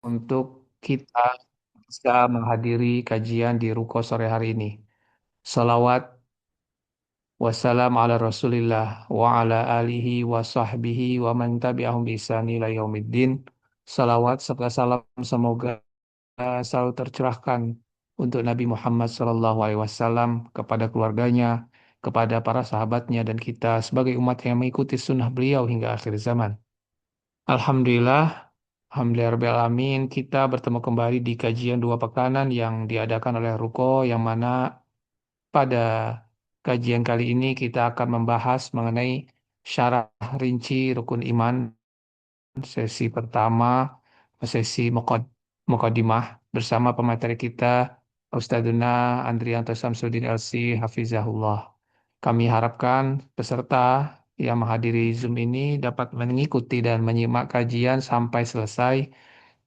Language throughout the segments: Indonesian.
untuk kita bisa menghadiri kajian di Ruko sore hari ini. Salawat wassalam ala Rasulillah wa ala alihi wa sahbihi wa man tabi'ahum bi ihsan ila yaumiddin. Salawat serta salam semoga selalu tercurahkan untuk Nabi Muhammad SAW kepada keluarganya, kepada para sahabatnya dan kita sebagai umat yang mengikuti sunnah beliau hingga akhir zaman. Alhamdulillah, Alhamdulillah Rabbil Alamin, kita bertemu kembali di kajian dua pekanan yang diadakan oleh Ruko, yang mana pada kajian kali ini kita akan membahas mengenai syarah rinci rukun iman, sesi pertama, sesi Muqaddimah bersama pemateri kita, Ustadzuna Andrianto Samsudin LC, Hafizahullah. Kami harapkan peserta yang menghadiri Zoom ini dapat mengikuti dan menyimak kajian sampai selesai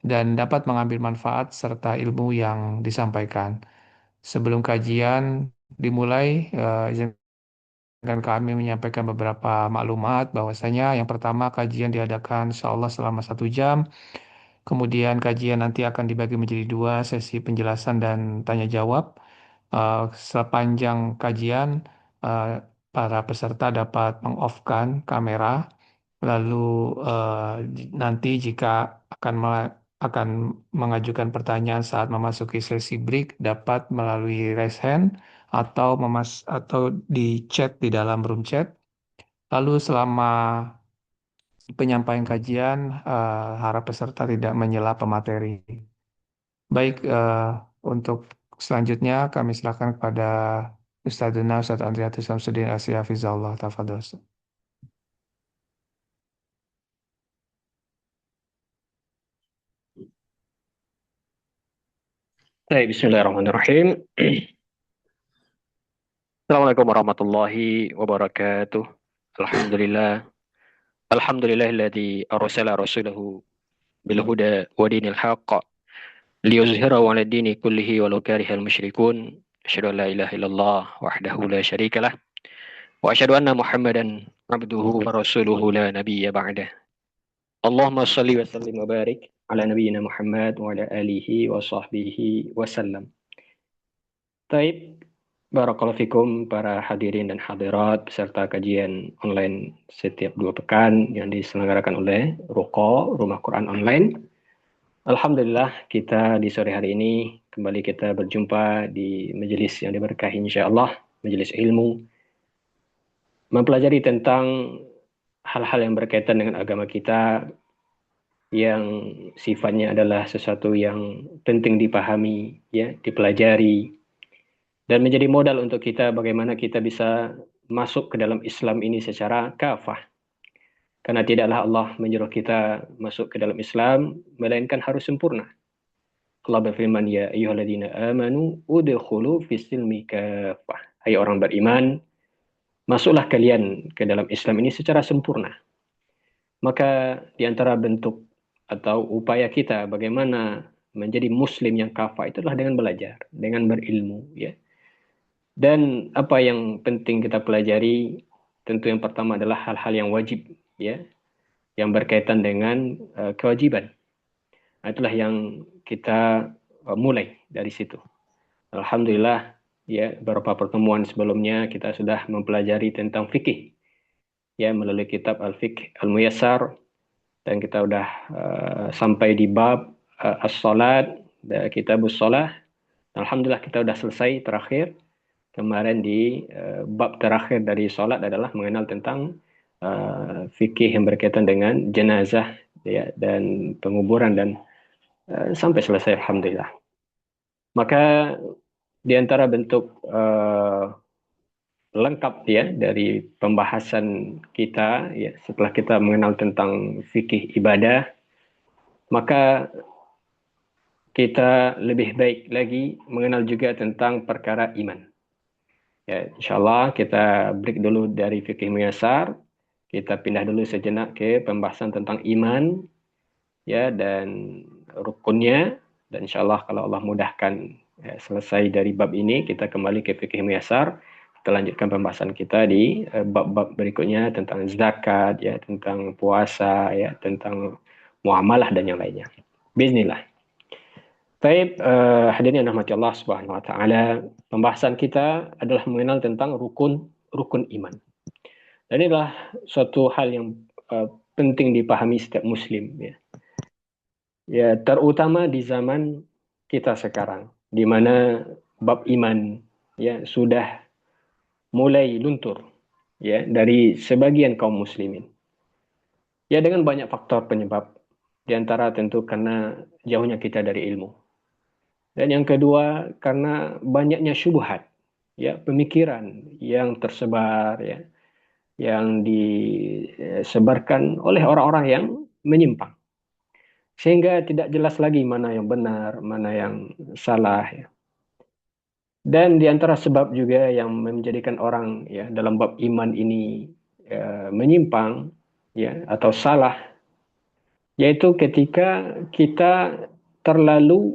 dan dapat mengambil manfaat serta ilmu yang disampaikan. Sebelum kajian dimulai, izinkan kami menyampaikan beberapa maklumat bahwasanya yang pertama kajian diadakan insya Allah selama 1 jam. Kemudian kajian nanti akan dibagi menjadi dua sesi penjelasan dan tanya jawab. Sepanjang kajian, eh, para peserta dapat meng-off-kan kamera. Lalu nanti jika akan mengajukan pertanyaan saat memasuki sesi break dapat melalui raise hand atau di chat di dalam room chat. Lalu selama penyampaian kajian, harap peserta tidak menyela pemateri. Baik, untuk selanjutnya kami silakan kepada Ustadzuna Ustadz Andriatus Samsudin Asy Hafizahullah. Tafadhol. Baik, bismillahirrahmanirrahim. Assalamualaikum warahmatullahi wabarakatuh. Alhamdulillah. Alhamdulillahilladzi arsala rasulahu bil huda wa dinil haqq liyuzhirahu 'ala dini kullihi walau karihal musyrikun. Asyhadu an la ilaha illallah wahdahu la syarikalah wa asyhadu anna Muhammadan abduhu wa rasuluhu la nabiyya ba'dah. Allahumma shalli wa sallim wa barik ala nabiyyina Muhammad wa ala alihi wa sahbihi wa sallam. Taib, barakallahu fikum para hadirin dan hadirat peserta kajian online setiap 2 pekan yang diselenggarakan oleh Ruko, Rumah Quran Online. Alhamdulillah kita di sore hari ini kembali kita berjumpa di majelis yang diberkahi insyaallah, majelis ilmu, mempelajari tentang hal-hal yang berkaitan dengan agama kita yang sifatnya adalah sesuatu yang penting dipahami, ya, dipelajari, dan menjadi modal untuk kita bagaimana kita bisa masuk ke dalam Islam ini secara kafah. Karena tidaklah Allah menyuruh kita masuk ke dalam Islam, melainkan harus sempurna. Allah berfirman, ya ayyuhalladzina amanu udkhulu fis-silmi kafah. Hai orang beriman, masuklah kalian ke dalam Islam ini secara sempurna. Maka di antara bentuk atau upaya kita bagaimana menjadi muslim yang kafah itu adalah dengan belajar, dengan berilmu, ya. Dan apa yang penting kita pelajari, tentu yang pertama adalah hal-hal yang wajib, ya, yang berkaitan dengan kewajiban. Itulah yang kita mulai dari situ. Alhamdulillah, ya, beberapa pertemuan sebelumnya kita sudah mempelajari tentang fikih, ya, melalui kitab Al-Fiqh Al-Muyassar, dan kita sudah sampai di bab as-salat, kitab as-salah. Alhamdulillah kita sudah selesai terakhir. Kemarin di bab terakhir dari solat adalah mengenal tentang fikih yang berkaitan dengan jenazah, ya, dan penguburan, dan sampai selesai alhamdulillah. Maka di antara bentuk lengkap, ya, dari pembahasan kita, ya, setelah kita mengenal tentang fikih ibadah, maka kita lebih baik lagi mengenal juga tentang perkara iman. Ya, insyaallah kita break dulu dari fikih muyasar, kita pindah dulu sejenak ke pembahasan tentang iman, ya, dan rukunnya, dan insyaallah kalau Allah mudahkan, ya, selesai dari bab ini kita kembali ke fikih muyasar, kita lanjutkan pembahasan kita di bab-bab berikutnya tentang zakat, ya, tentang puasa, ya, tentang muamalah dan yang lainnya. Bismillah. Baik, hadirin yang dirahmati Allah Subhanahu wa taala, pembahasan kita adalah mengenal tentang rukun iman. Dan ini adalah suatu hal yang penting dipahami setiap muslim ya. Ya, terutama di zaman kita sekarang di mana bab iman ya sudah mulai luntur ya dari sebagian kaum muslimin. Ya dengan banyak faktor penyebab. Di antara tentu karena jauhnya kita dari ilmu. Dan yang kedua karena banyaknya syubhat, ya pemikiran yang tersebar ya, yang disebarkan oleh orang-orang yang menyimpang. Sehingga tidak jelas lagi mana yang benar, mana yang salah ya. Dan di antara sebab juga yang menjadikan orang ya dalam bab iman ini menyimpang ya atau salah yaitu ketika kita terlalu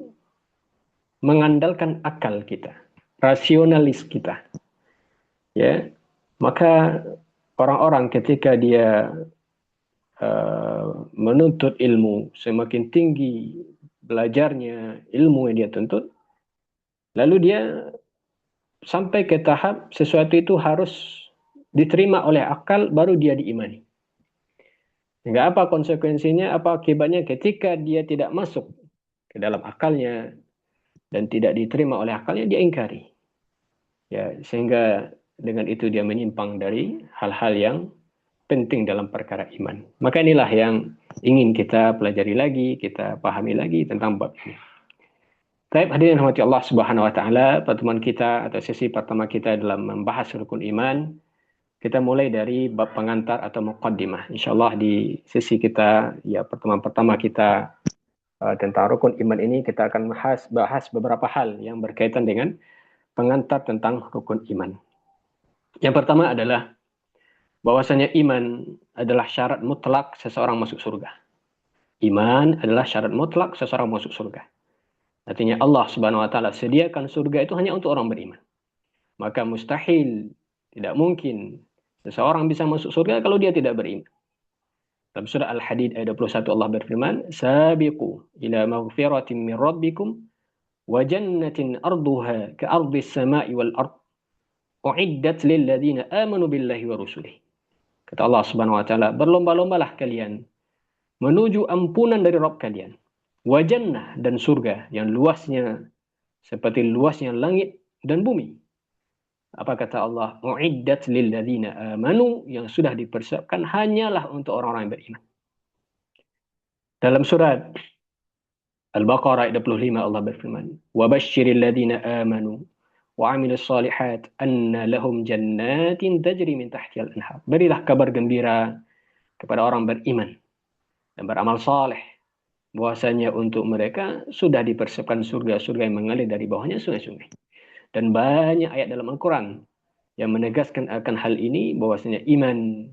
mengandalkan akal kita, rasionalis kita, ya. Maka orang-orang ketika dia menuntut ilmu, semakin tinggi belajarnya ilmu yang dia tuntut, lalu dia sampai ke tahap sesuatu itu harus diterima oleh akal baru dia diimani. Sehingga apa konsekuensinya, apa akibatnya ketika dia tidak masuk ke dalam akalnya dan tidak diterima oleh akalnya, dia ingkari. Ya, sehingga dengan itu dia menyimpang dari hal-hal yang penting dalam perkara iman. Maka inilah yang ingin kita pelajari lagi, kita pahami lagi tentang bab ini. Baik, hadirin rahmati Allah Subhanahu wa taala, pertemuan kita atau sesi pertama kita dalam membahas rukun iman, kita mulai dari bab pengantar atau muqaddimah. Insyaallah di sesi kita ya pertemuan pertama kita tentang rukun iman ini kita akan bahas beberapa hal yang berkaitan dengan pengantar tentang rukun iman. Yang pertama adalah bahwasanya iman adalah syarat mutlak seseorang masuk surga. Iman adalah syarat mutlak seseorang masuk surga. Artinya Allah Subhanahu wa taala sediakan surga itu hanya untuk orang beriman. Maka mustahil, tidak mungkin seseorang bisa masuk surga kalau dia tidak beriman. Dalam surah Al-Hadid ayat 21 Allah berfirman, "Sabiqu ila maghfiratin min rabbikum wa jannatin arduha ka'ardis sama'i wal ard uiddat lil ladzina amanu billahi wa rusulihi." Kata Allah Subhanahu wa taala, berlomba-lombalah kalian menuju ampunan dari Rabb kalian. Wa jannah dan surga yang luasnya seperti luasnya langit dan bumi. Apa kata Allah? Uiddat lil ladzina amanu, yang sudah dipersiapkan hanyalah untuk orang-orang yang beriman. Dalam surat Al-Baqarah ayat 25 Allah berfirman, "Wa basyiril ladzina amanu wa 'amilus shalihat anna lahum jannatin tajri min tahtihal anhar." Berilah kabar gembira kepada orang beriman dan beramal saleh bahwasanya untuk mereka sudah dipersiapkan surga-surga yang mengalir dari bawahnya sungai-sungai. Dan banyak ayat dalam Al-Quran yang menegaskan akan hal ini bahwasanya iman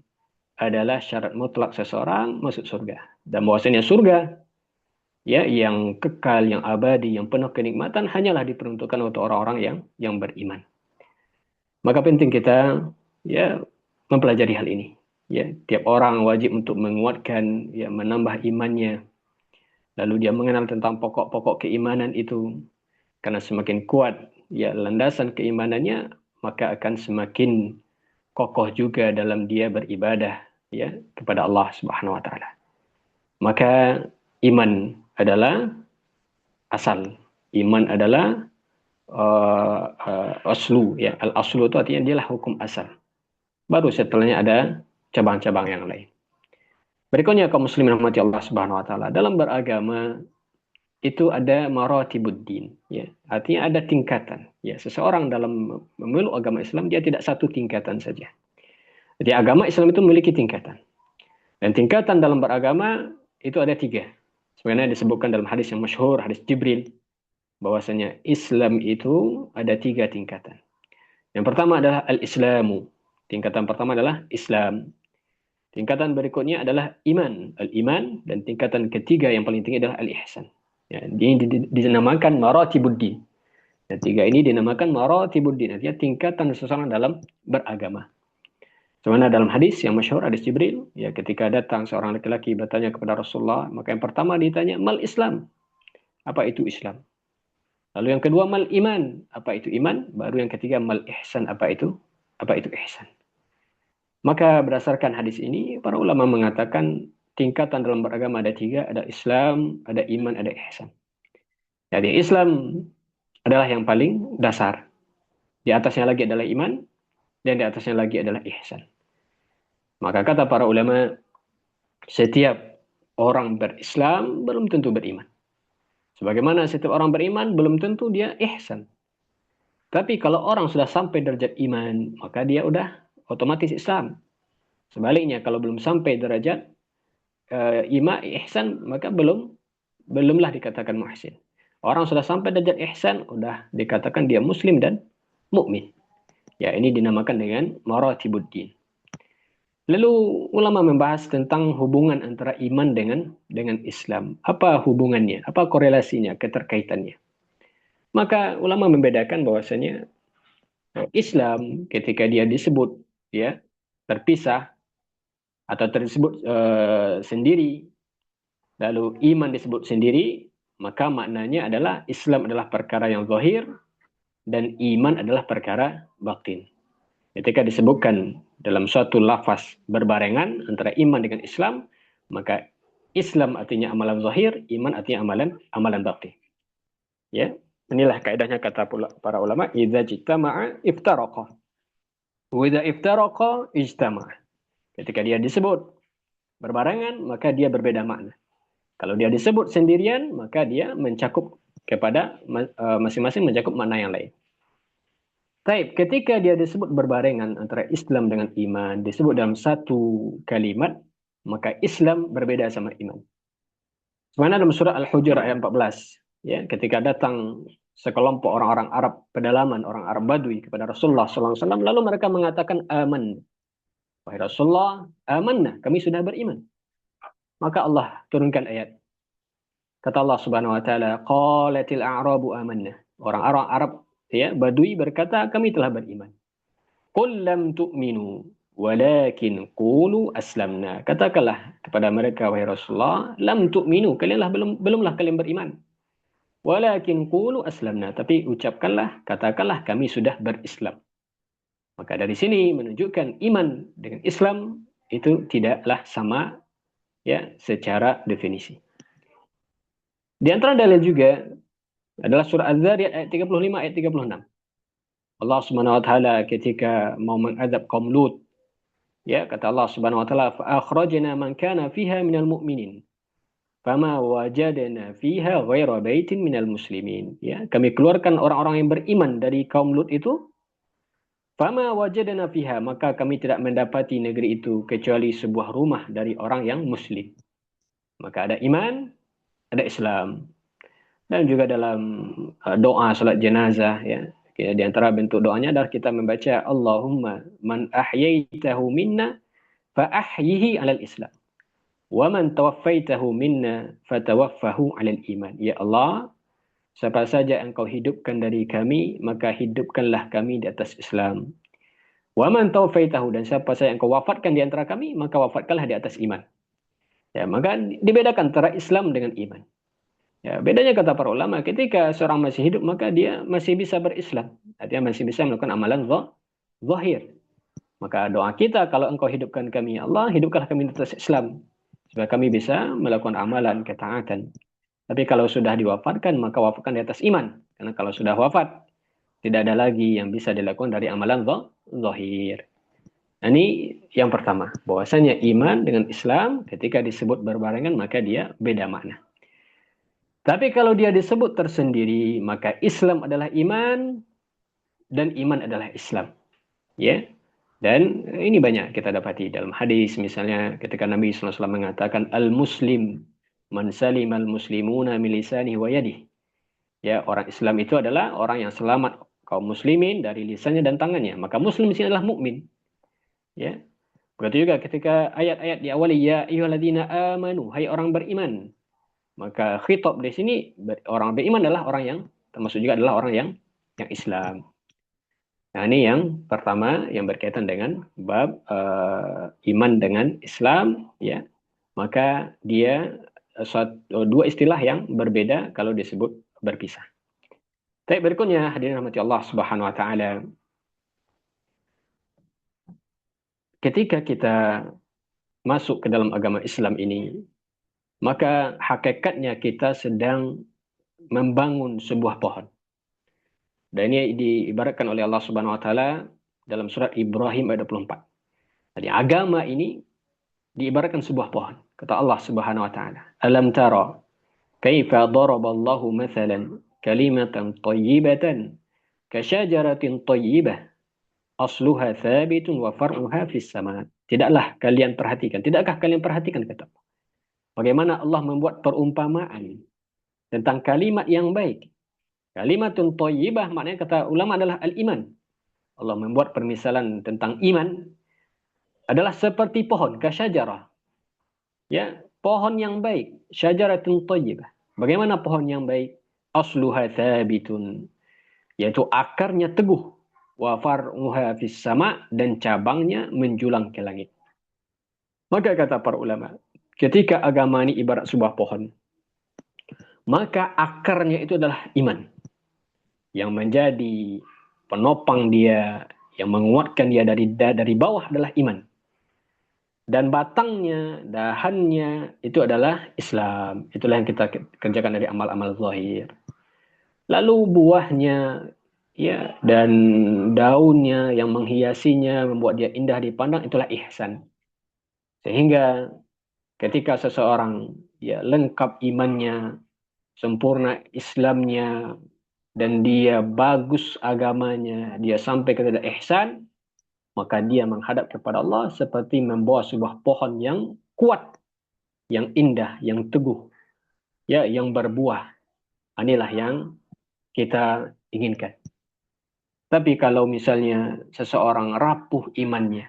adalah syarat mutlak seseorang masuk surga. Dan bahwasanya surga ya yang kekal, yang abadi, yang penuh kenikmatan hanyalah diperuntukkan untuk orang-orang yang beriman. Maka penting kita ya mempelajari hal ini. Ya, tiap orang wajib untuk menguatkan ya menambah imannya. Lalu dia mengenal tentang pokok-pokok keimanan itu. Karena semakin kuat ya landasan keimanannya, maka akan semakin kokoh juga dalam dia beribadah ya kepada Allah Subhanahu wa taala. Maka iman adalah asal. Iman adalah aslu ya. Al-aslu itu artinya dialah hukum asal. Baru setelahnya ada cabang-cabang yang lain. Berikutnya kaum muslimin rahmati Allah Subhanahu wa taala, dalam beragama itu ada maratibuddin ya. Artinya ada tingkatan. Ya, seseorang dalam memeluk agama Islam dia tidak satu tingkatan saja. Jadi agama Islam itu memiliki tingkatan. Dan tingkatan dalam beragama itu ada tiga. Sebenarnya disebutkan dalam hadis yang masyhur, hadis Jibril, bahwasanya Islam itu ada tiga tingkatan. Yang pertama adalah al-Islamu. Tingkatan pertama adalah Islam. Tingkatan berikutnya adalah iman, al-iman, dan tingkatan ketiga yang paling tinggi adalah al-ihsan. Ya, ini dinamakan maratibuddin. Dan tiga ini dinamakan maratibuddin, artinya tingkatan seseorang dalam beragama. Sebenarnya dalam hadis yang masyhur, hadis Jibril, ya ketika datang seorang laki-laki bertanya kepada Rasulullah, maka yang pertama ditanya, mal Islam? Apa itu Islam? Lalu yang kedua mal iman. Apa itu iman? Baru yang ketiga mal ihsan. Apa itu? Apa itu ihsan? Maka berdasarkan hadis ini, para ulama mengatakan tingkatan dalam beragama ada tiga. Ada Islam, ada iman, ada ihsan. Jadi Islam adalah yang paling dasar. Di atasnya lagi adalah iman, dan di atasnya lagi adalah ihsan. Maka kata para ulama, setiap orang berislam belum tentu beriman. Sebagaimana setiap orang beriman belum tentu dia ihsan. Tapi kalau orang sudah sampai derajat iman, maka dia udah otomatis Islam. Sebaliknya kalau belum sampai derajat iman ihsan, maka belumlah dikatakan muhsin. Orang sudah sampai derajat ihsan, udah dikatakan dia muslim dan mukmin. Ya, ini dinamakan dengan maratibuddin. Lalu ulama membahas tentang hubungan antara iman dengan Islam. Apa hubungannya? Apa korelasinya, keterkaitannya? Maka ulama membedakan bahwasanya Islam ketika dia disebut ya terpisah atau tersebut sendiri, lalu iman disebut sendiri, maka maknanya adalah Islam adalah perkara yang zahir dan iman adalah perkara batin. Ketika disebutkan dalam suatu lafaz berbarengan antara iman dengan Islam, maka Islam artinya amalan zahir, iman artinya amalan batin. Ya, inilah kaidahnya kata para ulama, idza jitama'a iftaraqa. Wa idza iftaraqa ijtama'a. Ketika dia disebut berbarengan, maka dia berbeda makna. Kalau dia disebut sendirian, maka dia mencakup kepada masing-masing mencakup makna yang lain. Taib, ketika dia disebut berbarengan antara Islam dengan iman, disebut dalam satu kalimat, maka Islam berbeda sama iman. Sebenarnya dalam surah Al-Hujr ayat 14, ya, ketika datang sekelompok orang-orang Arab pedalaman, orang Arab Badui kepada Rasulullah SAW, lalu mereka mengatakan aman. Wahai Rasulullah, amanna, kami sudah beriman. Maka Allah turunkan ayat. Kata Allah Subhanahu wa taala, qalatil a'rabu amanna. Orang-orang Arab ya, Badui berkata, kami telah beriman. Qul lam tu'minu walakin qulu aslamna. Katakanlah kepada mereka wahai Rasulullah, lam tu'minu, kalianlah belumlah kalian beriman. Walakin qulu aslamna, tapi ucapkanlah, katakanlah kami sudah berislam. Maka dari sini menunjukkan iman dengan Islam itu tidaklah sama ya secara definisi. Di antara dalil juga adalah surah Az-Zariyat ayat 35 ayat 36. Allah Subhanahu wa taala ketika mau mengadab kaum Lut, ya kata Allah Subhanahu wa taala, fa akhrajna man kana fiha minal mu'minin fama wajadna fiha ghaira baitin minal muslimin. Ya, kami keluarkan orang-orang yang beriman dari kaum Lut itu, fama wajadna fiha, maka kami tidak mendapati negeri itu kecuali sebuah rumah dari orang yang muslim. Maka ada iman, ada Islam. Dan juga dalam doa salat jenazah ya. Di antara bentuk doanya adalah kita membaca Allahumma man ahyaitahu minna fa ahyihi 'alal Islam. Wa man tawaffaitahu minna fatawaffahu 'alal iman. Ya Allah, siapa saja engkau hidupkan dari kami, maka hidupkanlah kami di atas Islam. Wa man tawaffaitahu, dan siapa saja engkau wafatkan di antara kami, maka wafatkanlah di atas iman. Ya, maka dibedakan antara Islam dengan iman. Ya, bedanya kata para ulama, ketika seorang masih hidup, maka dia masih bisa berislam. Artinya masih bisa melakukan amalan zahir. Maka doa kita, kalau engkau hidupkan kami, ya Allah, hidupkanlah kami di atas Islam. Supaya kami bisa melakukan amalan ketaatan. Tapi kalau sudah diwafatkan, maka wafatkan di atas iman. Karena kalau sudah wafat, tidak ada lagi yang bisa dilakukan dari amalan zahir. Nah, ini yang pertama. Bahwasanya iman dengan Islam, ketika disebut berbarengan, maka dia beda makna. Tapi kalau dia disebut tersendiri, maka Islam adalah iman dan iman adalah Islam. Ya. Dan ini banyak kita dapati dalam hadis, misalnya ketika Nabi SAW mengatakan al-muslim man salim al-muslimuna min lisanihi wa yadihi. Ya, orang Islam itu adalah orang yang selamat kaum muslimin dari lisannya dan tangannya. Maka muslim di sini adalah mukmin. Ya. Begitu juga ketika ayat-ayat diawali ya ayyuhalladzina amanu, hai orang beriman. Maka khitab di sini orang beriman adalah orang yang termasuk juga adalah orang yang Islam. Nah, ini yang pertama yang berkaitan dengan bab iman dengan Islam ya. Maka dia dua istilah yang berbeda kalau disebut berpisah. Tapi berikutnya hadirin rahmati Allah Subhanahu wa taala, ketika kita masuk ke dalam agama Islam ini, maka hakikatnya kita sedang membangun sebuah pohon. Dan ini diibaratkan oleh Allah Subhanahu wa taala dalam surat Ibrahim ayat 24. Jadi agama ini diibaratkan sebuah pohon. Kata Allah Subhanahu wa taala, "Alam tara kaifa daraballahu mathalan kalimatan thayyibatan kasyajaratin thayyibah asluha thabitun wa far'uha fis sama." Tidaklah kalian perhatikan, tidakkah kalian perhatikan kata Allah, bagaimana Allah membuat perumpamaan tentang kalimat yang baik. Kalimatun thayyibah maknanya kata ulama adalah al-iman. Allah membuat permisalan tentang iman adalah seperti pohon, kasyajarah. Ya, pohon yang baik, syajaratun thayyibah. Bagaimana pohon yang baik? Asluha thabitun, yaitu akarnya teguh, wa far'uha fis sama, dan cabangnya menjulang ke langit. Maka kata para ulama, ketika agama ini ibarat sebuah pohon, maka akarnya itu adalah iman yang menjadi penopang dia, yang menguatkan dia dari bawah adalah iman. Dan batangnya, dahannya itu adalah Islam. Itulah yang kita kerjakan dari amal-amal zahir. Lalu buahnya, ya, dan daunnya yang menghiasinya, membuat dia indah dipandang, itulah ihsan. Sehingga ketika seseorang ya lengkap imannya, sempurna Islamnya, dan dia bagus agamanya, dia sampai kepada ihsan, maka dia menghadap kepada Allah seperti membawa sebuah pohon yang kuat, yang indah, yang teguh, ya, yang berbuah. Inilah yang kita inginkan. Tapi kalau misalnya seseorang rapuh imannya,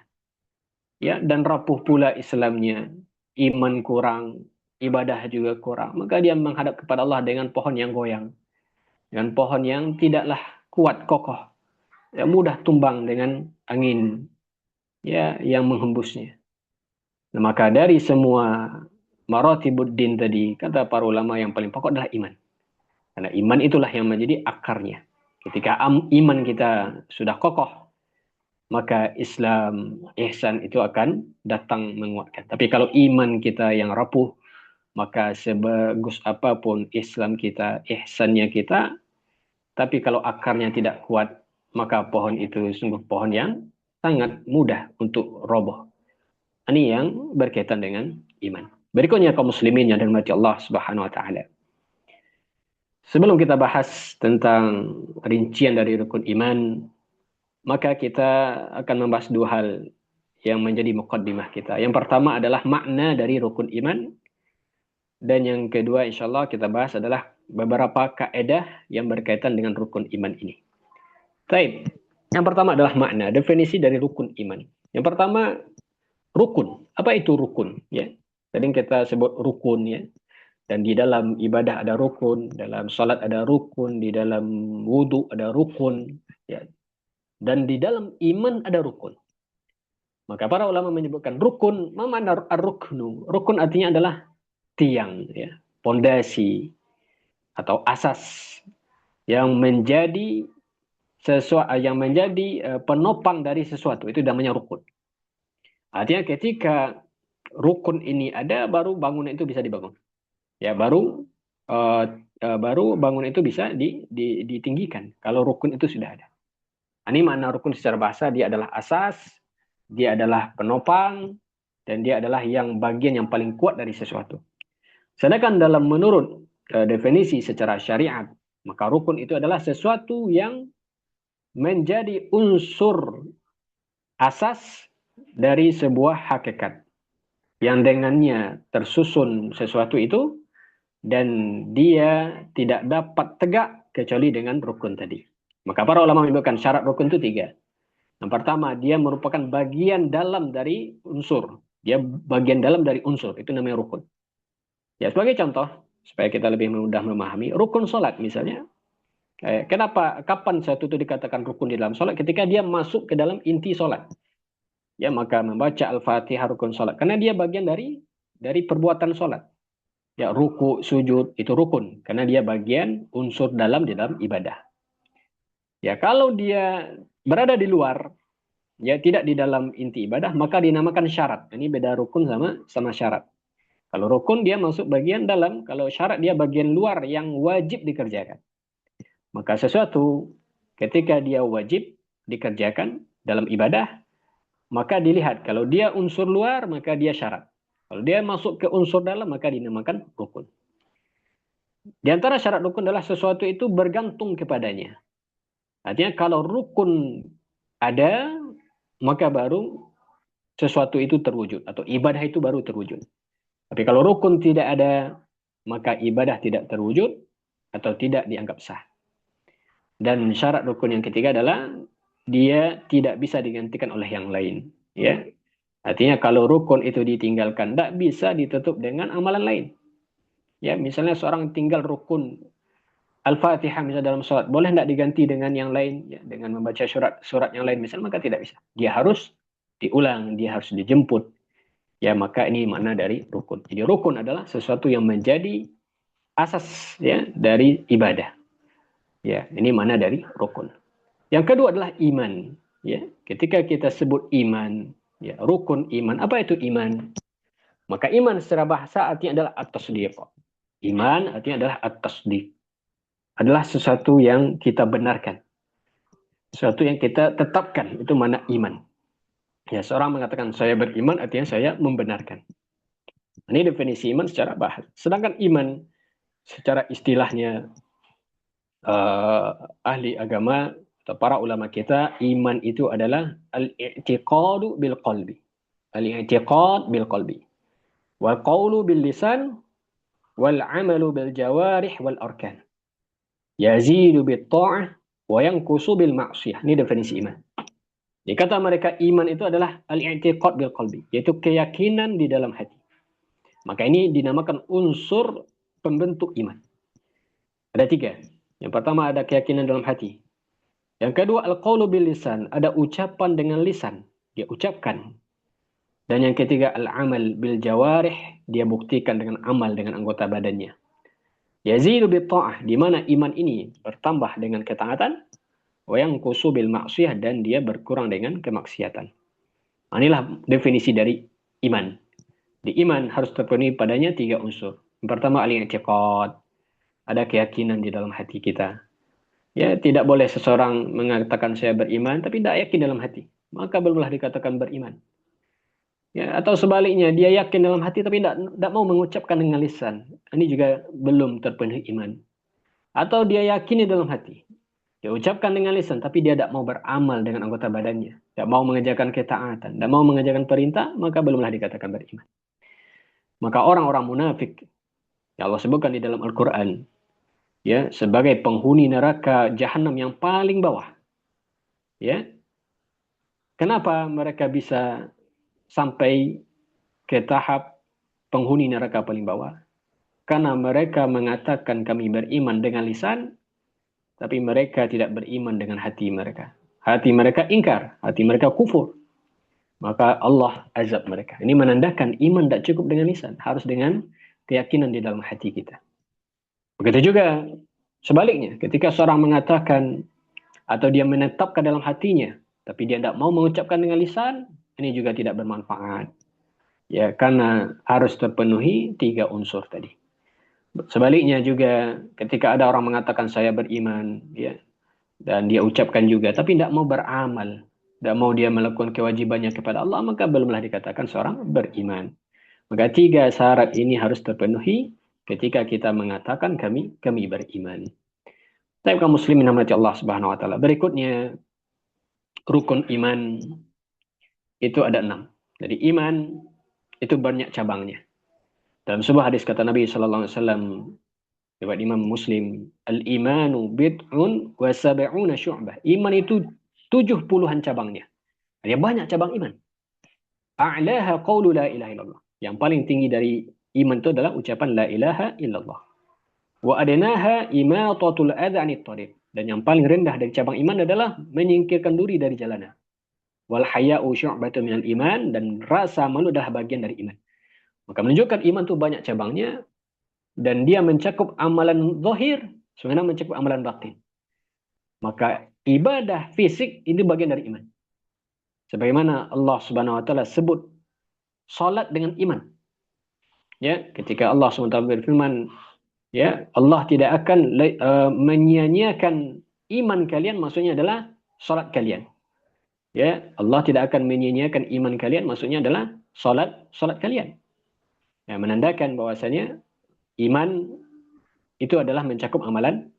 ya, dan rapuh pula Islamnya, iman kurang, ibadah juga kurang, maka dia menghadap kepada Allah dengan pohon yang goyang, dengan pohon yang tidaklah kuat, kokoh, ya, mudah tumbang dengan angin, ya, yang menghembusnya. Nah, maka dari semua maratibuddin tadi, kata para ulama yang paling pokok adalah iman. Karena iman itulah yang menjadi akarnya. Ketika iman kita sudah kokoh, maka Islam, ihsan itu akan datang menguatkan. Tapi kalau iman kita yang rapuh, maka sebagus apapun Islam kita, ihsannya kita, tapi kalau akarnya tidak kuat, maka pohon itu sungguh pohon yang sangat mudah untuk roboh. Ini yang berkaitan dengan iman. Berikutnya kaum muslimin yang dirahmati Allah Subhanahu wa taala. Sebelum kita bahas tentang rincian dari rukun iman, maka kita akan membahas dua hal yang menjadi muqaddimah kita. Yang pertama adalah makna dari rukun iman, dan yang kedua insyaallah kita bahas adalah beberapa kaedah yang berkaitan dengan rukun iman ini. Baik. Yang pertama adalah makna, definisi dari rukun iman. Yang pertama, rukun. Apa itu rukun? Ya. Tadi kita sebut rukun, ya. Dan di dalam ibadah ada rukun, dalam salat ada rukun, di dalam wudu ada rukun, ya. Dan di dalam iman ada rukun. Maka para ulama menyebutkan rukun, ma makna ar-ruknu? Rukun artinya adalah tiang, ya, pondasi atau asas yang menjadi penopang dari sesuatu. Itu namanya rukun. Artinya ketika rukun ini ada, baru bangunan itu bisa dibangun. Ya, baru bangunan itu bisa ditinggikan kalau rukun itu sudah ada. Ini makna rukun secara bahasa, dia adalah asas, dia adalah penopang, dan dia adalah yang bagian yang paling kuat dari sesuatu. Sedangkan menurut definisi secara syariat, maka rukun itu adalah sesuatu yang menjadi unsur asas dari sebuah hakikat, yang dengannya tersusun sesuatu itu, dan dia tidak dapat tegak kecuali dengan rukun tadi. Maka para ulama menyebutkan syarat rukun itu 3. Yang pertama, dia merupakan bagian dalam dari unsur. Dia bagian dalam dari unsur, itu namanya rukun. Ya, sebagai contoh, supaya kita lebih mudah memahami, rukun sholat misalnya. Kapan satu itu dikatakan rukun di dalam sholat? Ketika dia masuk ke dalam inti sholat. Ya, maka membaca Al-Fatihah rukun sholat. Karena dia bagian dari perbuatan sholat. Ya, ruku, sujud, itu rukun. Karena dia bagian unsur di dalam ibadah. Ya, kalau dia berada di luar, ya tidak di dalam inti ibadah, maka dinamakan syarat. Ini beda rukun sama syarat. Kalau rukun dia masuk bagian dalam, kalau syarat dia bagian luar yang wajib dikerjakan. Maka sesuatu ketika dia wajib dikerjakan dalam ibadah, maka dilihat kalau dia unsur luar maka dia syarat. Kalau dia masuk ke unsur dalam maka dinamakan rukun. Di antara syarat rukun adalah sesuatu itu bergantung kepadanya. Artinya kalau rukun ada, maka baru sesuatu itu terwujud atau ibadah itu baru terwujud. Tapi kalau rukun tidak ada, maka ibadah tidak terwujud atau tidak dianggap sah. Dan syarat rukun yang ketiga adalah dia tidak bisa digantikan oleh yang lain. Ya, artinya kalau rukun itu ditinggalkan, tidak bisa ditutup dengan amalan lain. Ya, misalnya seorang tinggal rukun Al-Fatihah misalnya dalam sholat, boleh tidak diganti dengan yang lain, ya, dengan membaca surat yang lain misalnya, maka tidak bisa. Dia harus diulang, dia harus dijemput. Ya, maka ini makna dari rukun. Jadi rukun adalah sesuatu yang menjadi asas ya dari ibadah. Ya, ini makna dari rukun. Yang kedua adalah iman. Ya, ketika kita sebut iman, ya, rukun iman. Apa itu iman? Maka iman secara bahasa artinya adalah at-tasdiq. Iman artinya adalah at-tasdiq. Adalah sesuatu yang kita benarkan. Sesuatu yang kita tetapkan. Itu mana iman. Ya, seorang mengatakan saya beriman artinya saya membenarkan. Ini definisi iman secara bahasa. Sedangkan iman secara istilahnya ahli agama atau para ulama kita, iman itu adalah al-i'tiqadu bil qalbi. Al-i'tiqad bil qalbi. Wal qawlu bil lisan wal amalu bil jawarih wal arkan. Yazidu bit ta'ah wa yanqusu bil ma'siyah. Ini definisi iman. Jadi kata mereka iman itu adalah al-i'tiqad bil qalbi, yaitu keyakinan di dalam hati. Maka ini dinamakan unsur pembentuk iman. Ada tiga. Yang pertama ada keyakinan dalam hati. Yang kedua al-qawlu bil lisan, ada ucapan dengan lisan, dia ucapkan. Dan yang ketiga al-amal bil jawarih, dia buktikan dengan amal dengan anggota badannya. Yazidu bit ta'ah, di mana iman ini bertambah dengan ketaatan, wa yanqusu bil ma'siyah, dan dia berkurang dengan kemaksiatan. Inilah definisi dari iman. Di iman harus terpenuhi padanya tiga unsur. Yang pertama al-i'tiqad, ada keyakinan di dalam hati kita. Ya, tidak boleh seseorang mengatakan saya beriman tapi tidak yakin dalam hati. Maka belumlah dikatakan beriman. Ya, atau sebaliknya, dia yakin dalam hati tapi tidak mau mengucapkan dengan lisan. Ini juga belum terpenuhi iman. Atau dia yakini dalam hati. Dia ucapkan dengan lisan tapi dia tidak mau beramal dengan anggota badannya. Tidak mau mengerjakan ketaatan. Tidak mau mengerjakan perintah, maka belumlah dikatakan beriman. Maka orang-orang munafik, yang Allah sebutkan di dalam Al-Quran, ya, sebagai penghuni neraka jahanam yang paling bawah. Ya, kenapa mereka bisa sampai ke tahap penghuni neraka paling bawah? Karena mereka mengatakan kami beriman dengan lisan, tapi mereka tidak beriman dengan hati mereka. Hati mereka ingkar, hati mereka kufur. Maka Allah azab mereka. Ini menandakan iman tidak cukup dengan lisan, harus dengan keyakinan di dalam hati kita. Begitu juga sebaliknya, ketika seorang mengatakan atau dia menetapkan dalam hatinya, tapi dia tidak mau mengucapkan dengan lisan, ini juga tidak bermanfaat. Ya, karena harus terpenuhi tiga unsur tadi. Sebaliknya juga ketika ada orang mengatakan saya beriman, ya, dan dia ucapkan juga, tapi tidak mau beramal, tidak mau dia melakukan kewajibannya kepada Allah, maka belumlah dikatakan seorang beriman. Maka tiga syarat ini harus terpenuhi ketika kita mengatakan kami beriman. Tapi kaum muslimin rahmati Allah Subhanahu wa taala. Berikutnya rukun iman itu ada 6. Jadi iman itu banyak cabangnya. Dalam sebuah hadis kata Nabi sallallahu alaihi wasallam riwayat Imam Muslim, al-imanu bid'un wa sab'una syu'bah. Iman itu 70-an cabangnya. Ada banyak cabang iman. A'laha qawlu la ilaha illallah. Yang paling tinggi dari iman itu adalah ucapan la ilaha illallah. Wa adnaha imatatul adha 'anit thariq. Dan yang paling rendah dari cabang iman adalah menyingkirkan duri dari jalanan. Wal haya'u syu'batun minal iman, dan rasa malu adalah bagian dari iman. Maka menunjukkan iman itu banyak cabangnya dan dia mencakup amalan zahir sebenarnya mencakup amalan batin. Maka ibadah fisik itu bagian dari iman. Sebagaimana Allah Subhanahu wa taala sebut salat dengan iman. Ya, ketika Allah SWT berfirman, ya, Allah tidak akan menyia-nyiakan iman kalian, maksudnya adalah salat kalian. Ya, Allah tidak akan menyia-nyiakan iman kalian, maksudnya adalah salat kalian. Ya, menandakan bahwasanya iman itu adalah mencakup amalan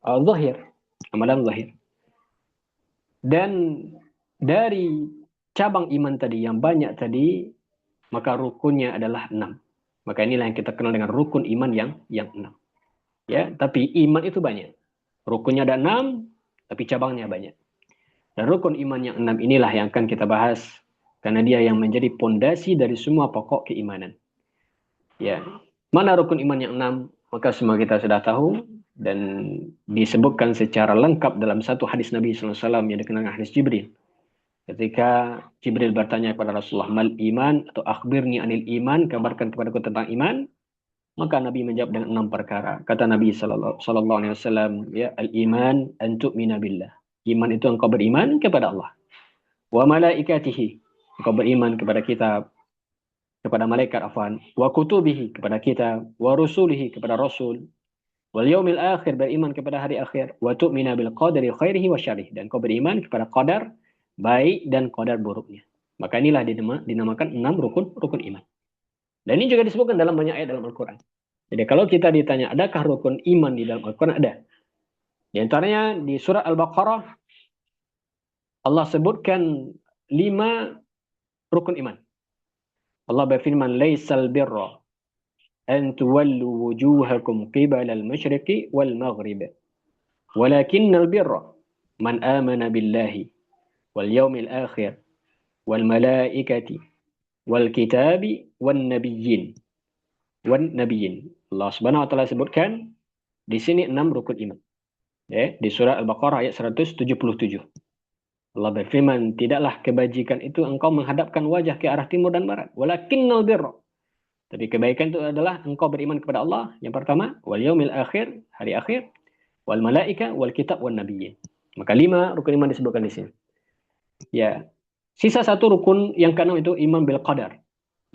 zahir, amalan zahir. Dan dari cabang iman tadi yang banyak tadi, maka rukunnya adalah 6. Maka inilah yang kita kenal dengan rukun iman yang 6. Ya, tapi iman itu banyak. Rukunnya ada 6, tapi cabangnya banyak. Dan rukun iman yang 6 inilah yang akan kita bahas, karena dia yang menjadi pondasi dari semua pokok keimanan. Ya, mana rukun iman yang 6? Maka semua kita sudah tahu dan disebutkan secara lengkap dalam satu hadis Nabi SAW yang dikenal dengan hadis Jibril. Ketika Jibril bertanya kepada Rasulullah, mal iman, atau akhbirni anil iman, kabarkan kepadaku tentang iman. Maka Nabi menjawab dengan 6 perkara. Kata Nabi sallallahu alaihi wasallam, ya, al-iman an tu'mina billah. Iman itu engkau beriman kepada Allah. Wa malaikatihi, engkau beriman kepada kitab, kepada malaikat, afwan. Wa kutubihi, kepada kitab. Wa rusulihi, kepada rasul. Wal yaumil akhir, beriman kepada hari akhir. Wa tu'mina bil qadari khairihi wa syarrihi, dan engkau beriman kepada qadar baik dan qadar buruknya. Maka inilah dinamakan 6 rukun iman. Dan ini juga disebutkan dalam banyak ayat dalam Al-Quran. Jadi kalau kita ditanya, adakah rukun iman di dalam Al-Quran? Ada. Di antaranya di surah Al-Baqarah, Allah sebutkan 5 rukun iman. Allah berfirman, Laisal birra an tuwallu wujuhakum qibala al-masyriqi wal maghrib. Walakinnal birra man amana billahi wal yaumil akhir wal malaikati wal kitabi wan nabiyyin. Allah Subhanahu wa taala sebutkan di sini 6 rukun iman. Ya, di surah Al-Baqarah ayat 177. Allah berfirman, tidaklah kebajikan itu engkau menghadapkan wajah ke arah timur dan barat, walakinnal birra. Tapi kebaikan itu adalah engkau beriman kepada Allah, yang pertama, wal yaumil akhir, hari akhir, wal malaika, wal kitab, wan nabiyyin. Maka 5 rukun iman disebutkan di sini. Ya. Sisa 1 rukun yang ke-6 itu iman bil qadar.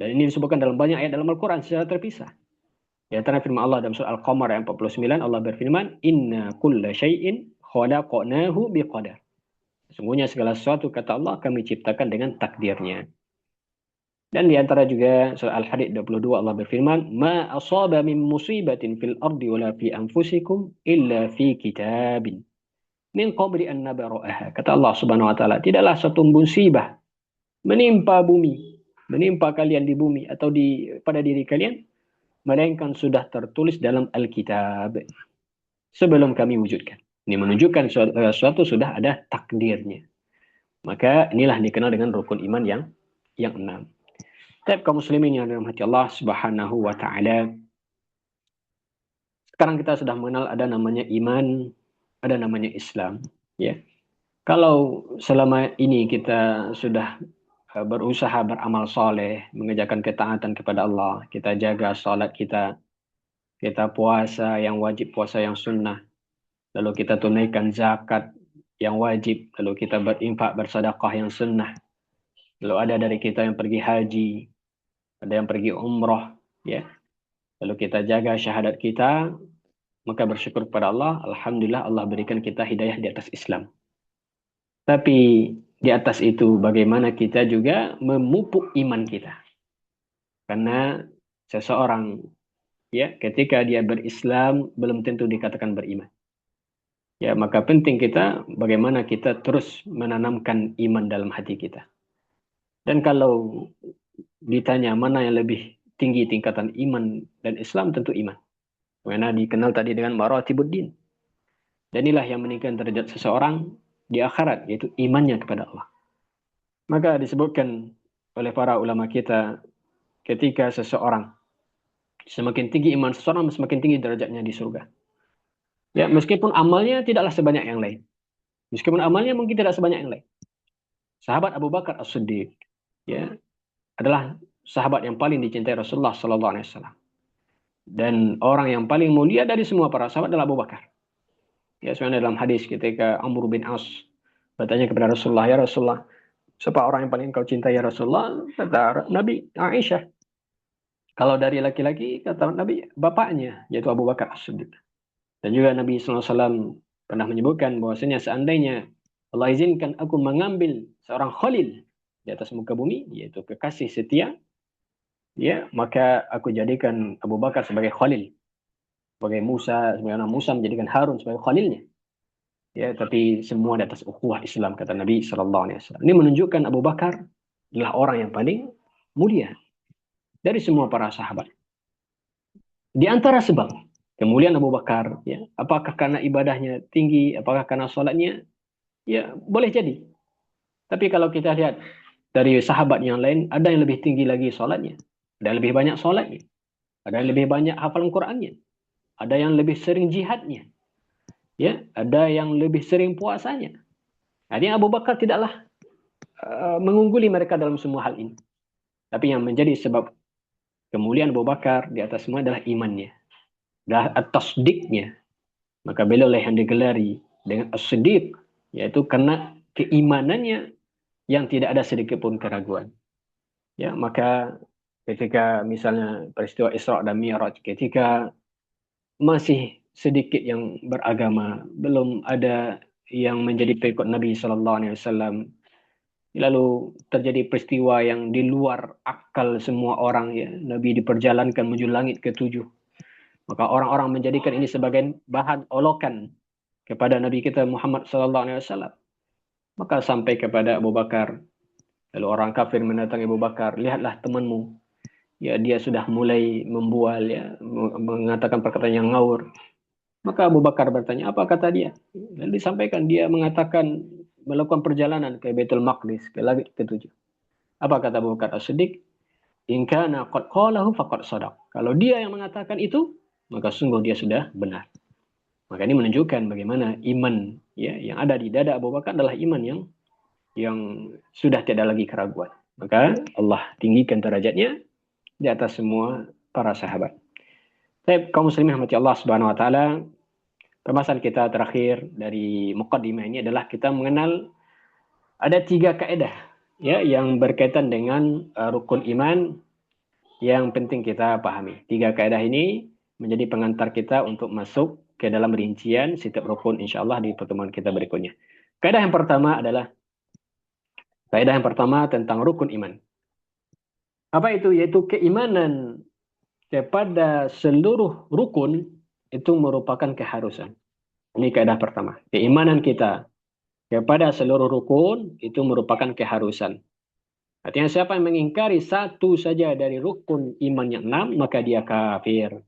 Dan ini disebutkan dalam banyak ayat dalam Al-Quran secara terpisah. Di antara firman Allah dalam surah Al-Qamar ayat 49, Allah berfirman, Inna kulla syai'in khalaqnahu biqadar. Sesungguhnya segala sesuatu, kata Allah, kami ciptakan dengan takdirnya. Dan di antara juga surah Al-Hadid 22, Allah berfirman, Ma asaba min musibatin fil ardi wala fi anfusikum illa fi kitabin min qabli an nabra'aha. Kata Allah Subhanahu wa taala, tidaklah satu musibah menimpa bumi, menimpa kalian di bumi atau pada diri kalian, melainkan sudah tertulis dalam Alkitab sebelum kami wujudkan. Ini menunjukkan suatu sudah ada takdirnya. Maka inilah dikenal dengan rukun iman yang 6. Tapi kaum muslimin yang dirahmati Allah Subhanahu wa taala, sekarang kita sudah mengenal ada namanya iman, ada namanya Islam, ya. Kalau selama ini kita sudah berusaha beramal soleh, mengerjakan ketaatan kepada Allah, kita jaga salat kita puasa yang wajib, puasa yang sunnah, lalu kita tunaikan zakat yang wajib, lalu kita berinfak, bersedekah yang sunnah, lalu ada dari kita yang pergi haji, ada yang pergi umrah, ya. Lalu kita jaga syahadat kita, maka bersyukur kepada Allah, alhamdulillah Allah berikan kita hidayah di atas Islam. Tapi di atas itu bagaimana kita juga memupuk iman kita. Karena seseorang, ya, ketika dia berislam belum tentu dikatakan beriman. Ya, maka penting kita bagaimana kita terus menanamkan iman dalam hati kita. Dan kalau ditanya mana yang lebih tinggi tingkatan iman dan Islam, tentu iman. Karena dikenal tadi dengan maratibuddin. Dan inilah yang meningkatkan derajat seseorang di akhirat, yaitu imannya kepada Allah. Maka disebutkan oleh para ulama kita, ketika seseorang semakin tinggi iman seseorang, semakin tinggi derajatnya di surga. Ya, meskipun amalnya tidaklah sebanyak yang lain. Meskipun amalnya mungkin tidak sebanyak yang lain. Sahabat Abu Bakar As-Siddiq, ya, adalah sahabat yang paling dicintai Rasulullah SAW. Dan orang yang paling mulia dari semua para sahabat adalah Abu Bakar. Ya, sebenarnya dalam hadis ketika Amr bin As bertanya kepada Rasulullah, ya Rasulullah, siapa orang yang paling kau cintai ya Rasulullah? Kata Nabi, Aisyah. Kalau dari laki-laki, kata Nabi, bapaknya, yaitu Abu Bakar As-Siddiq. Dan juga Nabi SAW pernah menyebutkan bahwasanya seandainya Allah izinkan aku mengambil seorang khalil di atas muka bumi, yaitu kekasih setia, ya, maka aku jadikan Abu Bakar sebagai khalil. Sebagai Musa, sebagaimana Musa menjadikan Harun sebagai khalilnya. Ya, tapi semua di atas ukhuwah Islam, kata Nabi SAW. Ini menunjukkan Abu Bakar adalah orang yang paling mulia dari semua para sahabat. Di antara sebab kemuliaan Abu Bakar, ya, apakah karena ibadahnya tinggi, apakah karena sholatnya, ya boleh jadi. Tapi kalau kita lihat dari sahabat yang lain, ada yang lebih tinggi lagi sholatnya, ada yang lebih banyak sholatnya, ada yang lebih banyak hafalan Qurannya, ada yang lebih sering jihadnya, ya, ada yang lebih sering puasanya. Jadi Abu Bakar tidaklah mengungguli mereka dalam semua hal ini. Tapi yang menjadi sebab kemuliaan Abu Bakar di atas semua adalah imannya, adalah at-tasdiqnya. Maka beliau lah yang digelari dengan as-siddiq, yaitu karena keimanannya yang tidak ada sedikit pun keraguan. Ya, maka ketika misalnya peristiwa Isra dan Mi'raj, ketika masih sedikit yang beragama, belum ada yang menjadi pengikut Nabi Sallallahu Alaihi Wasallam, lalu terjadi peristiwa yang di luar akal semua orang, ya, Nabi diperjalankan menuju langit ke-7. Maka orang-orang menjadikan ini sebagai bahan olokan kepada Nabi kita Muhammad Sallallahu Alaihi Wasallam. Maka sampai kepada Abu Bakar, lalu orang kafir mendatangi Abu Bakar, lihatlah temanmu, ya, dia sudah mulai membual, ya, mengatakan perkataan yang ngawur. Maka Abu Bakar bertanya, apa kata dia? Lalu disampaikan, dia mengatakan melakukan perjalanan ke Baitul Maqdis, ke langit ke-7. Apa kata Abu Bakar As-Siddiq? In kana qad qalahu faqad shadaq. Kalau dia yang mengatakan itu, maka sungguh dia sudah benar. Maka ini menunjukkan bagaimana iman, ya, yang ada di dada Abu Bakar adalah iman yang sudah tidak lagi keraguan. Maka Allah tinggikan derajatnya di atas semua para sahabat. Baik, kaum muslimin rahmati Allah Subhanahu wa taala, pembahasan kita terakhir dari muqaddimah ini adalah kita mengenal ada 3 kaidah, ya, yang berkaitan dengan rukun iman yang penting kita pahami. 3 kaidah ini menjadi pengantar kita untuk masuk ke dalam rincian setiap rukun insyaallah di pertemuan kita berikutnya. Kaidah yang pertama tentang rukun iman. Apa itu? Yaitu keimanan kepada seluruh rukun itu merupakan keharusan. Ini kaidah pertama. Keimanan kita kepada seluruh rukun itu merupakan keharusan. Artinya siapa yang mengingkari satu saja dari rukun iman yang 6, maka dia kafir.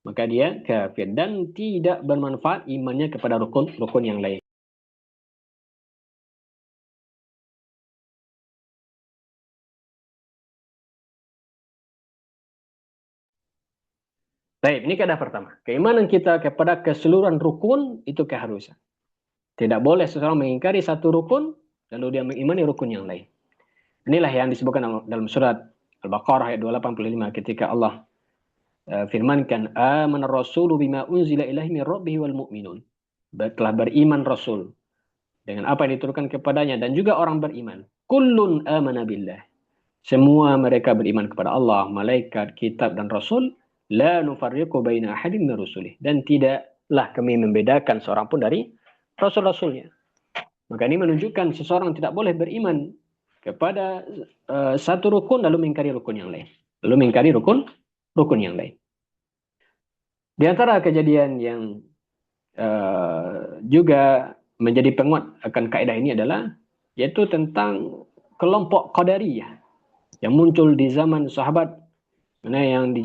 Dan tidak bermanfaat imannya kepada rukun yang lain. Baik, ini kaidah pertama. Keimanan kita kepada keseluruhan rukun itu keharusan. Tidak boleh seseorang mengingkari satu rukun lalu dia mengimani rukun yang lain. Inilah yang disebutkan dalam surat Al-Baqarah ayat 285 ketika Allah firmankan, amanar rasulu bima unzila ilaihi min rabbih wal mu'minun. Telah beriman Rasul dengan apa yang diturunkan kepadanya dan juga orang beriman. Kullun amana billah. Semua mereka beriman kepada Allah, malaikat, kitab dan Rasul. La nufarriqu baina ahadin min rusulih. Dan tidaklah kami membedakan seorang pun dari Rasul-Rasulnya. Maka ini menunjukkan seseorang tidak boleh beriman kepada satu rukun lalu mengingkari rukun yang lain. Rukun yang lain. Di antara kejadian yang juga menjadi penguat akan kaidah ini adalah yaitu tentang kelompok Qadariyah yang muncul di zaman sahabat, mana yang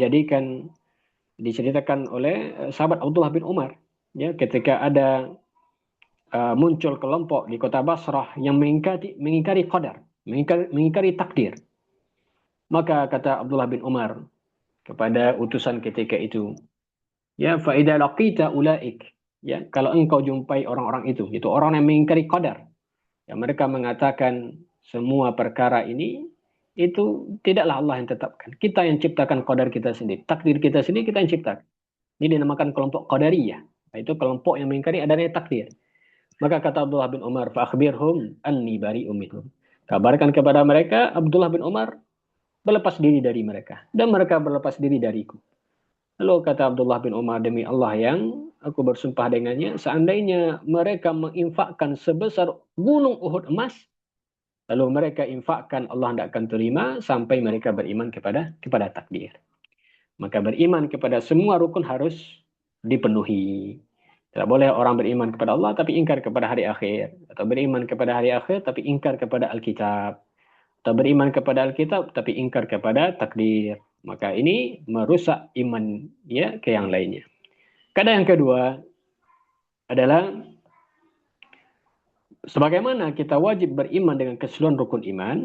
diceritakan oleh sahabat Abdullah bin Umar, ya, ketika ada muncul kelompok di kota Basrah yang mengingkari qadar, mengingkari takdir. Maka kata Abdullah bin Umar kepada utusan ketika itu, ya, fa idza laqita ulaik, ya, kalau engkau jumpai orang-orang itu orang yang mengingkari qadar, ya, mereka mengatakan semua perkara ini itu tidaklah Allah yang tetapkan. Kita yang ciptakan qadar kita sendiri, takdir kita sendiri kita yang ciptakan. Ini dinamakan kelompok Qadariyah. Itu kelompok yang mengingkari adanya takdir. Maka kata Abdullah bin Umar, fa akhbirhum anni bari'um minhum. Kabarkan kepada mereka, Abdullah bin Umar berlepas diri dari mereka dan mereka berlepas diri dariku. Lalu kata Abdullah bin Umar, demi Allah yang aku bersumpah dengannya, seandainya mereka menginfakkan sebesar gunung Uhud emas, lalu mereka infakkan, Allah tidak akan terima sampai mereka beriman kepada takdir. Maka beriman kepada semua rukun harus dipenuhi. Tidak boleh orang beriman kepada Allah tapi ingkar kepada hari akhir. Atau beriman kepada hari akhir tapi ingkar kepada Alkitab. Atau beriman kepada Alkitab tapi ingkar kepada takdir. Maka ini merusak iman ya ke yang lainnya. Keadaan yang kedua adalah sebagaimana kita wajib beriman dengan keseluruhan rukun iman,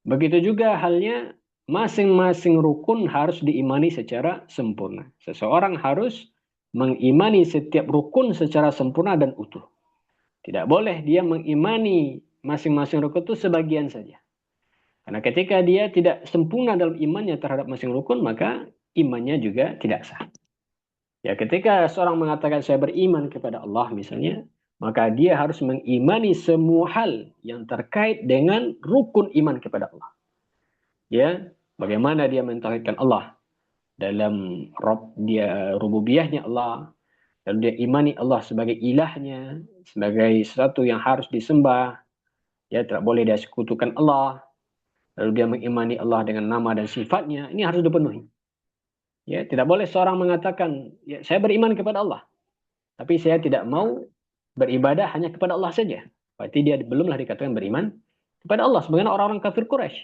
begitu juga halnya masing-masing rukun harus diimani secara sempurna. Seseorang harus mengimani setiap rukun secara sempurna dan utuh. Tidak boleh dia mengimani masing-masing rukun itu sebagian saja. Karena ketika dia tidak sempurna dalam imannya terhadap masing rukun, maka imannya juga tidak sah. Ya, ketika seorang mengatakan saya beriman kepada Allah misalnya, maka dia harus mengimani semua hal yang terkait dengan rukun iman kepada Allah. Ya, bagaimana dia mentauhidkan Allah dalam rububiyahnya Allah, lalu dia imani Allah sebagai ilahnya, sebagai sesuatu yang harus disembah. Ya, tidak boleh dia sekutukan Allah. Lalu dia mengimani Allah dengan nama dan sifatnya, ini harus dipenuhi. Ya, tidak boleh seorang mengatakan, ya, saya beriman kepada Allah, tapi saya tidak mau beribadah hanya kepada Allah saja. Berarti dia belumlah dikatakan beriman kepada Allah. Sebagaimana orang-orang kafir Quraisy.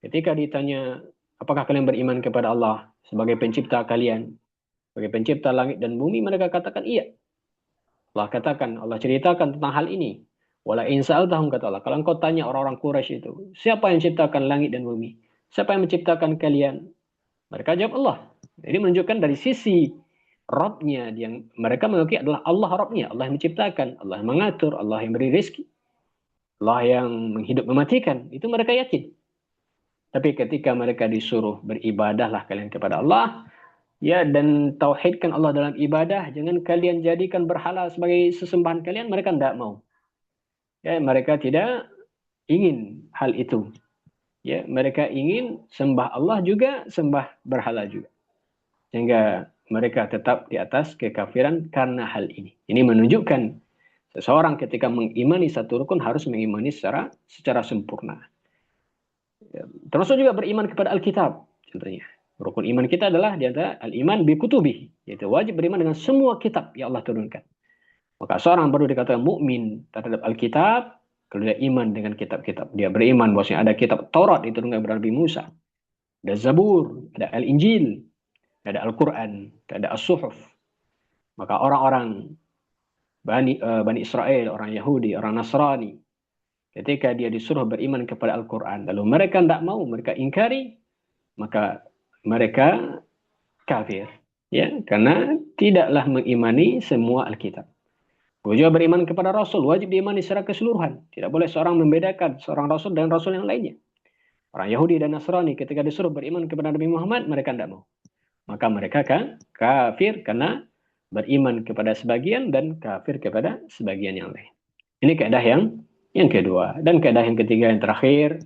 Ketika ditanya, apakah kalian beriman kepada Allah sebagai pencipta kalian, sebagai pencipta langit dan bumi, mereka katakan iya. Allah ceritakan tentang hal ini. Wala in sa'altahum, kata Allah, kalau engkau tanya orang-orang Quraisy itu, siapa yang menciptakan langit dan bumi? Siapa yang menciptakan kalian? Mereka jawab Allah. Jadi menunjukkan dari sisi Rabbnya yang mereka mengakui adalah Allah Rabbnya. Allah yang menciptakan, Allah yang mengatur, Allah yang beri rezeki, Allah yang menghidup mematikan. Itu mereka yakin. Tapi ketika mereka disuruh beribadahlah kalian kepada Allah, ya, dan tauhidkan Allah dalam ibadah, jangan kalian jadikan berhala sebagai sesembahan kalian, mereka tidak mau. Ya, mereka tidak ingin hal itu. Ya, mereka ingin sembah Allah juga, sembah berhala juga. Sehingga mereka tetap di atas kekafiran karena hal ini. Ini menunjukkan seseorang ketika mengimani satu rukun harus mengimani secara sempurna. Ya, termasuk juga beriman kepada Alkitab, contohnya. Rukun iman kita adalah di antara al-iman bi kutubi, yaitu wajib beriman dengan semua kitab yang Allah turunkan. Maka seorang baru dikatakan mukmin terhadap Alkitab kalau dia iman dengan kitab-kitab. Dia beriman bahwasanya ada kitab Taurat diturunkan kepada Nabi Musa, ada Zabur, ada Al-Injil, ada Al-Quran, ada As-Suhuf. Maka orang-orang Bani Israel, orang Yahudi, orang Nasrani, ketika dia disuruh beriman kepada Al-Quran, lalu mereka tidak mau, mereka ingkari, maka mereka kafir. Ya, karena tidaklah mengimani semua Alkitab. Juga beriman kepada Rasul, wajib diimani secara keseluruhan. Tidak boleh seorang membedakan seorang Rasul dengan Rasul yang lainnya. Orang Yahudi dan Nasrani ketika disuruh beriman kepada Nabi Muhammad, mereka tidak mau. Maka mereka kan kafir karena beriman kepada sebagian dan kafir kepada sebagian yang lain. Ini kaidah yang kedua. Dan kaidah yang ketiga yang terakhir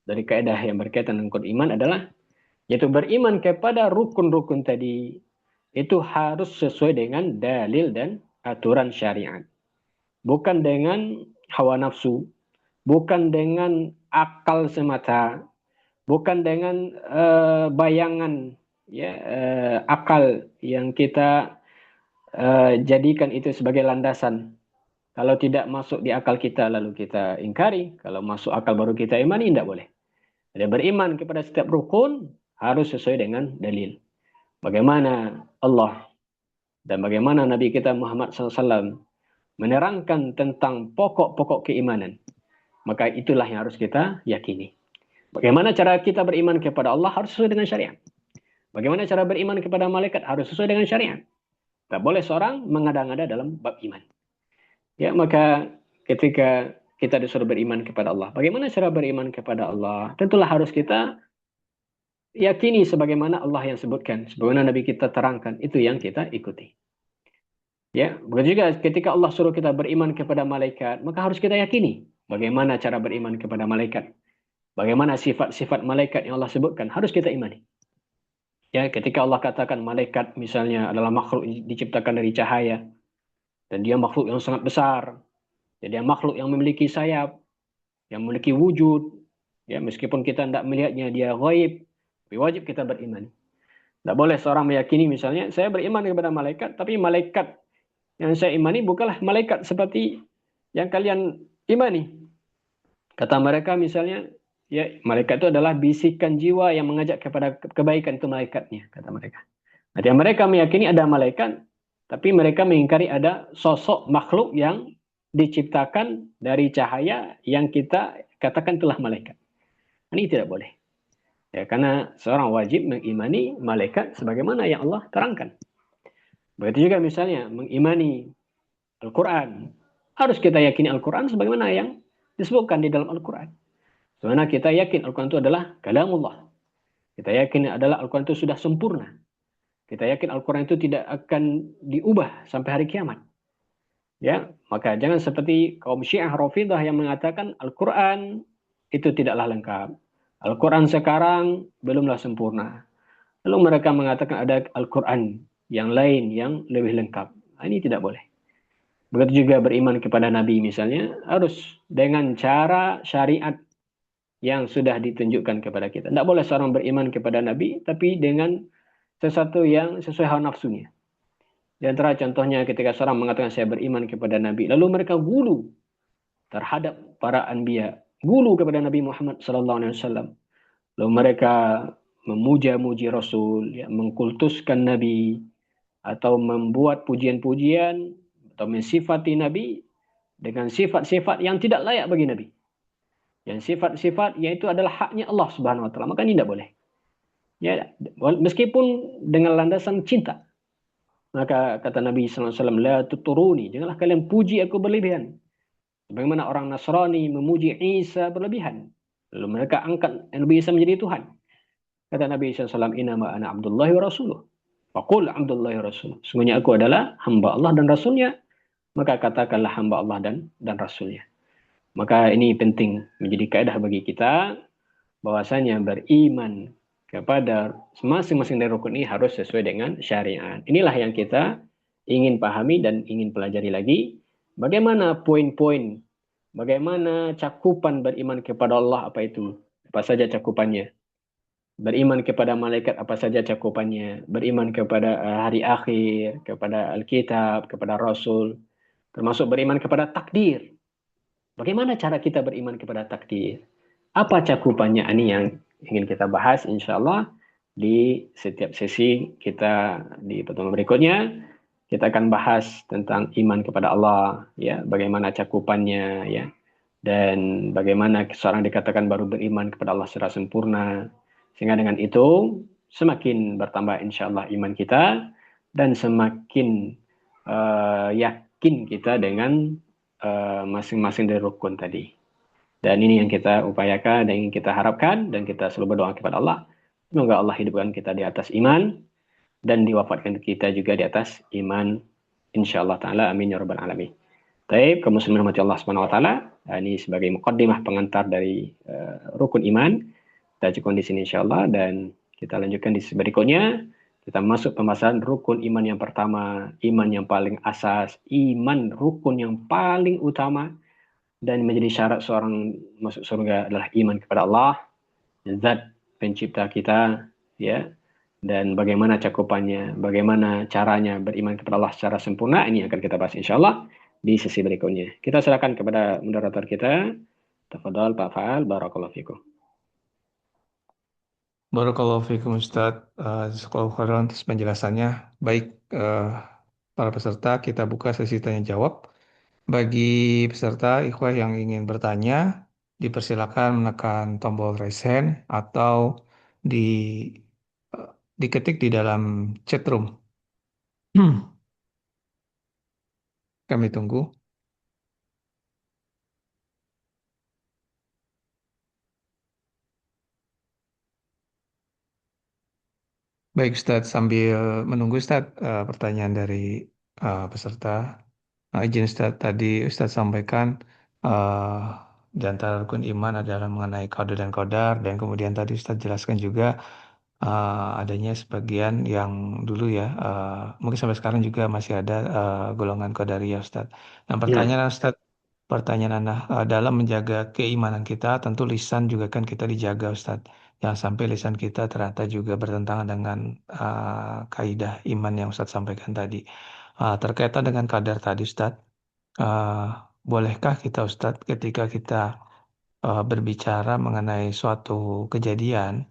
dari kaidah yang berkaitan dengan rukun iman adalah yaitu beriman kepada rukun-rukun tadi itu harus sesuai dengan dalil dan aturan syariat. Bukan dengan hawa nafsu, bukan dengan akal semata, bukan dengan bayangan ya, akal yang kita jadikan itu sebagai landasan. Kalau tidak masuk di akal kita lalu kita ingkari, kalau masuk akal baru kita imani, tidak boleh. Jadi beriman kepada setiap rukun harus sesuai dengan dalil. Bagaimana Allah dan bagaimana Nabi kita Muhammad SAW menerangkan tentang pokok-pokok keimanan. Maka itulah yang harus kita yakini. Bagaimana cara kita beriman kepada Allah harus sesuai dengan syariat. Bagaimana cara beriman kepada malaikat harus sesuai dengan syariat. Tak boleh seorang mengada-ngada dalam bab iman. Ya, maka ketika kita disuruh beriman kepada Allah, bagaimana cara beriman kepada Allah? Tentulah harus kita yakini sebagaimana Allah yang sebutkan, sebagaimana Nabi kita terangkan, itu yang kita ikuti. Ya, begitu juga ketika Allah suruh kita beriman kepada malaikat, maka harus kita yakini bagaimana cara beriman kepada malaikat. Bagaimana sifat-sifat malaikat yang Allah sebutkan harus kita imani. Ya, ketika Allah katakan malaikat misalnya adalah makhluk diciptakan dari cahaya dan dia makhluk yang sangat besar, jadi dia makhluk yang memiliki sayap, yang memiliki wujud, ya meskipun kita tidak melihatnya dia gaib, tapi wajib kita beriman. Tidak boleh seorang meyakini misalnya saya beriman kepada malaikat, tapi malaikat yang saya imani bukanlah malaikat seperti yang kalian imani. Kata mereka misalnya, ya malaikat itu adalah bisikan jiwa yang mengajak kepada kebaikan itu malaikatnya, kata mereka. Artinya mereka meyakini ada malaikat, tapi mereka mengingkari ada sosok makhluk yang diciptakan dari cahaya yang kita katakan telah malaikat. Ini tidak boleh. Ya, karena seorang wajib mengimani malaikat sebagaimana yang Allah terangkan. Begitu juga misalnya mengimani Al-Quran. Harus kita yakini Al-Quran sebagaimana yang disebutkan di dalam Al-Quran. Sebagaimana kita yakin Al-Quran itu adalah kalamullah. Kita yakin adalah Al-Quran itu sudah sempurna. Kita yakin Al-Quran itu tidak akan diubah sampai hari kiamat. Ya, maka jangan seperti kaum Syiah Rafidhah yang mengatakan Al-Quran itu tidaklah lengkap. Al-Quran sekarang belumlah sempurna. Lalu mereka mengatakan ada Al-Quran yang lain yang lebih lengkap. Ini tidak boleh. Begitu juga beriman kepada Nabi misalnya, harus dengan cara syariat yang sudah ditunjukkan kepada kita. Tidak boleh seorang beriman kepada Nabi, tapi dengan sesuatu yang sesuai hawa nafsunya. Di antara contohnya ketika seorang mengatakan saya beriman kepada Nabi, lalu mereka gulu terhadap para anbiya, gulu kepada Nabi Muhammad SAW. Lalu mereka memuja-muji Rasul, ya, mengkultuskan Nabi, atau membuat pujian-pujian, atau mensifati Nabi dengan sifat-sifat yang tidak layak bagi Nabi. Yang sifat-sifat yaitu adalah haknya Allah Subhanahu wa taala. Maka ini tidak boleh. Ya, meskipun dengan landasan cinta. Maka kata Nabi SAW, la tuturuni, janganlah kalian puji aku berlebihan. Bagaimana orang Nasrani memuji Isa berlebihan. Lalu mereka angkat Nabi Isa menjadi Tuhan. Kata Nabi SAW, inama ana abdullahi wa rasuluh. Faqul abdullahi wa rasuluh. Sungguhnya aku adalah hamba Allah dan Rasulnya. Maka katakanlah hamba Allah dan Rasulnya. Maka ini penting menjadi kaidah bagi kita bahwasanya beriman kepada masing-masing dari rukun ini harus sesuai dengan syariat. Inilah yang kita ingin pahami dan ingin pelajari lagi. Bagaimana poin-poin, bagaimana cakupan beriman kepada Allah, apa itu? Apa saja cakupannya? Beriman kepada malaikat, apa saja cakupannya? Beriman kepada hari akhir, kepada Alkitab, kepada Rasul, termasuk beriman kepada takdir. Bagaimana cara kita beriman kepada takdir? Apa cakupannya? Ini yang ingin kita bahas insya Allah di setiap sesi kita di pertemuan berikutnya. Kita akan bahas tentang iman kepada Allah, ya, bagaimana cakupannya, ya, dan bagaimana seorang dikatakan baru beriman kepada Allah secara sempurna. Sehingga dengan itu semakin bertambah insya Allah iman kita dan semakin yakin kita dengan masing-masing dari rukun tadi. Dan ini yang kita upayakan dan ingin kita harapkan dan kita selalu berdoa kepada Allah. Semoga Allah hidupkan kita di atas iman dan diwafatkan kita juga di atas iman. InsyaAllah ta'ala. Amin ya rabbal alamin. Baik, kaum muslimin rahmati Allah subhanahu wa ta'ala. Ini sebagai muqaddimah pengantar dari rukun iman. Kita cukup di sini insyaAllah dan kita lanjutkan di berikutnya. Kita masuk pembahasan rukun iman yang pertama, iman yang paling asas, iman rukun yang paling utama dan menjadi syarat seorang masuk surga adalah iman kepada Allah, zat pencipta kita, ya, dan bagaimana cakupannya, bagaimana caranya beriman kepada Allah secara sempurna. Ini akan kita bahas insyaallah di sesi berikutnya. Kita silakan kepada moderator kita. Tafadhal Pak Faal, barakallahu fikum. Barakallahu fikum Ustaz. Jazakallahu khairan atas penjelasannya. Baik, para peserta, kita buka sesi tanya jawab. Bagi peserta ikhwah yang ingin bertanya, dipersilakan menekan tombol raise hand atau di eh, diketik di dalam chat room. Kami tunggu. Baik Ustadz, sambil menunggu Ustadz pertanyaan dari peserta. Izin Ustaz, tadi Ustaz sampaikan uh, di antara rukun iman adalah mengenai qada dan qadar, dan kemudian tadi Ustaz jelaskan juga adanya sebagian yang dulu ya, mungkin sampai sekarang juga masih ada golongan qadariyah Ustaz. Nah, Nah, pertanyaan Ustaz, pertanyaan Anda, dalam menjaga keimanan kita, tentu lisan juga kan kita dijaga Ustaz. Jangan sampai lisan kita ternyata juga bertentangan dengan kaidah iman yang Ustaz sampaikan tadi. Terkaitan dengan kadar tadi Ustaz, uh, bolehkah kita Ustadz ketika kita berbicara mengenai suatu kejadian,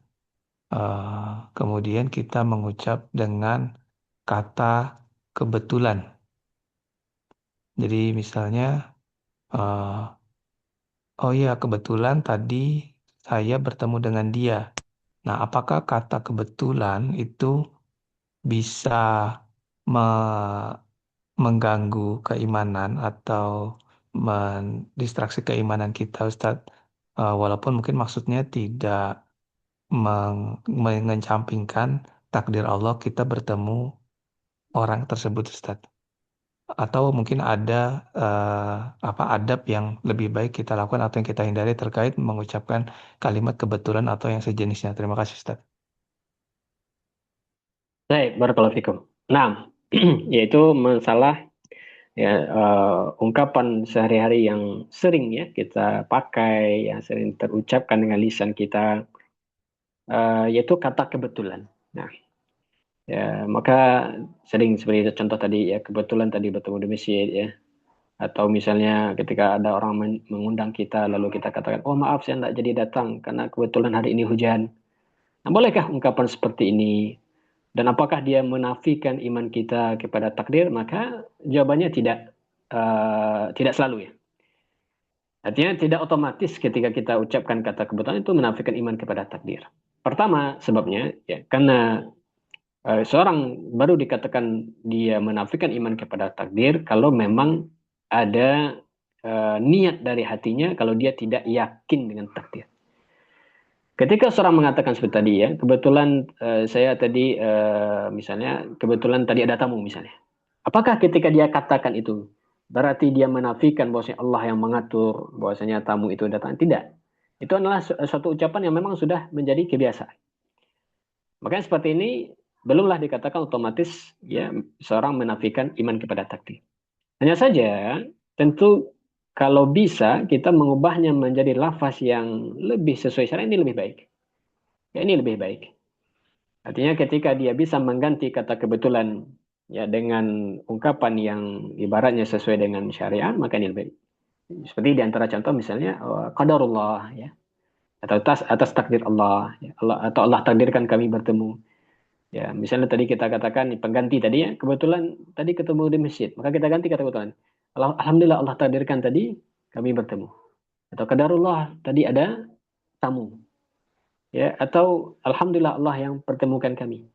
kemudian kita mengucap dengan kata kebetulan. Jadi misalnya, uh, oh iya kebetulan tadi saya bertemu dengan dia. Nah, apakah kata kebetulan itu bisa me- mengganggu keimanan atau mendistraksi keimanan kita, Ustadz? Walaupun mungkin maksudnya tidak mengecampingkan takdir Allah kita bertemu orang tersebut, Ustadz. Atau mungkin ada apa adab yang lebih baik kita lakukan atau yang kita hindari terkait mengucapkan kalimat kebetulan atau yang sejenisnya. Terima kasih, Ustadz. baik, barakallahu fikum. Nah, yaitu masalah ya ungkapan sehari-hari yang sering ya kita pakai, yang sering terucapkan dengan lisan kita, yaitu kata kebetulan. Nah, ya maka sering seperti itu contoh tadi ya kebetulan tadi bertemu di masjid ya, atau misalnya ketika ada orang mengundang kita lalu kita katakan oh maaf saya tidak jadi datang karena kebetulan hari ini hujan. Nah, bolehkah ungkapan seperti ini? Dan apakah dia menafikan iman kita kepada takdir? Maka jawabannya tidak selalu ya. Artinya tidak otomatis ketika kita ucapkan kata kebetulan itu menafikan iman kepada takdir. Pertama sebabnya ya karena seorang baru dikatakan dia menafikan iman kepada takdir kalau memang ada niat dari hatinya kalau dia tidak yakin dengan takdir. Ketika seorang mengatakan seperti tadi ya, kebetulan saya tadi misalnya kebetulan tadi ada tamu misalnya. Apakah ketika dia katakan itu berarti dia menafikan bahwasanya Allah yang mengatur bahwasanya tamu itu datang? Tidak. Itu adalah suatu ucapan yang memang sudah menjadi kebiasaan. Makanya seperti ini belumlah dikatakan otomatis ya seorang menafikan iman kepada takdir. Hanya saja tentu kalau bisa kita mengubahnya menjadi lafaz yang lebih sesuai syariat ini lebih baik. Ya ini lebih baik. Artinya ketika dia bisa mengganti kata kebetulan ya dengan ungkapan yang ibaratnya sesuai dengan syariat maka ini lebih baik. Seperti di antara contoh misalnya qadarullah ya atau atas takdir Allah, ya, Allah atau Allah takdirkan kami bertemu. Ya, misalnya tadi kita katakan pengganti tadi ya, kebetulan tadi ketemu di masjid, maka kita ganti kata kebetulan. Alhamdulillah Allah takdirkan tadi kami bertemu. Atau qadarullah tadi ada tamu. Ya, atau alhamdulillah Allah yang pertemukan kami.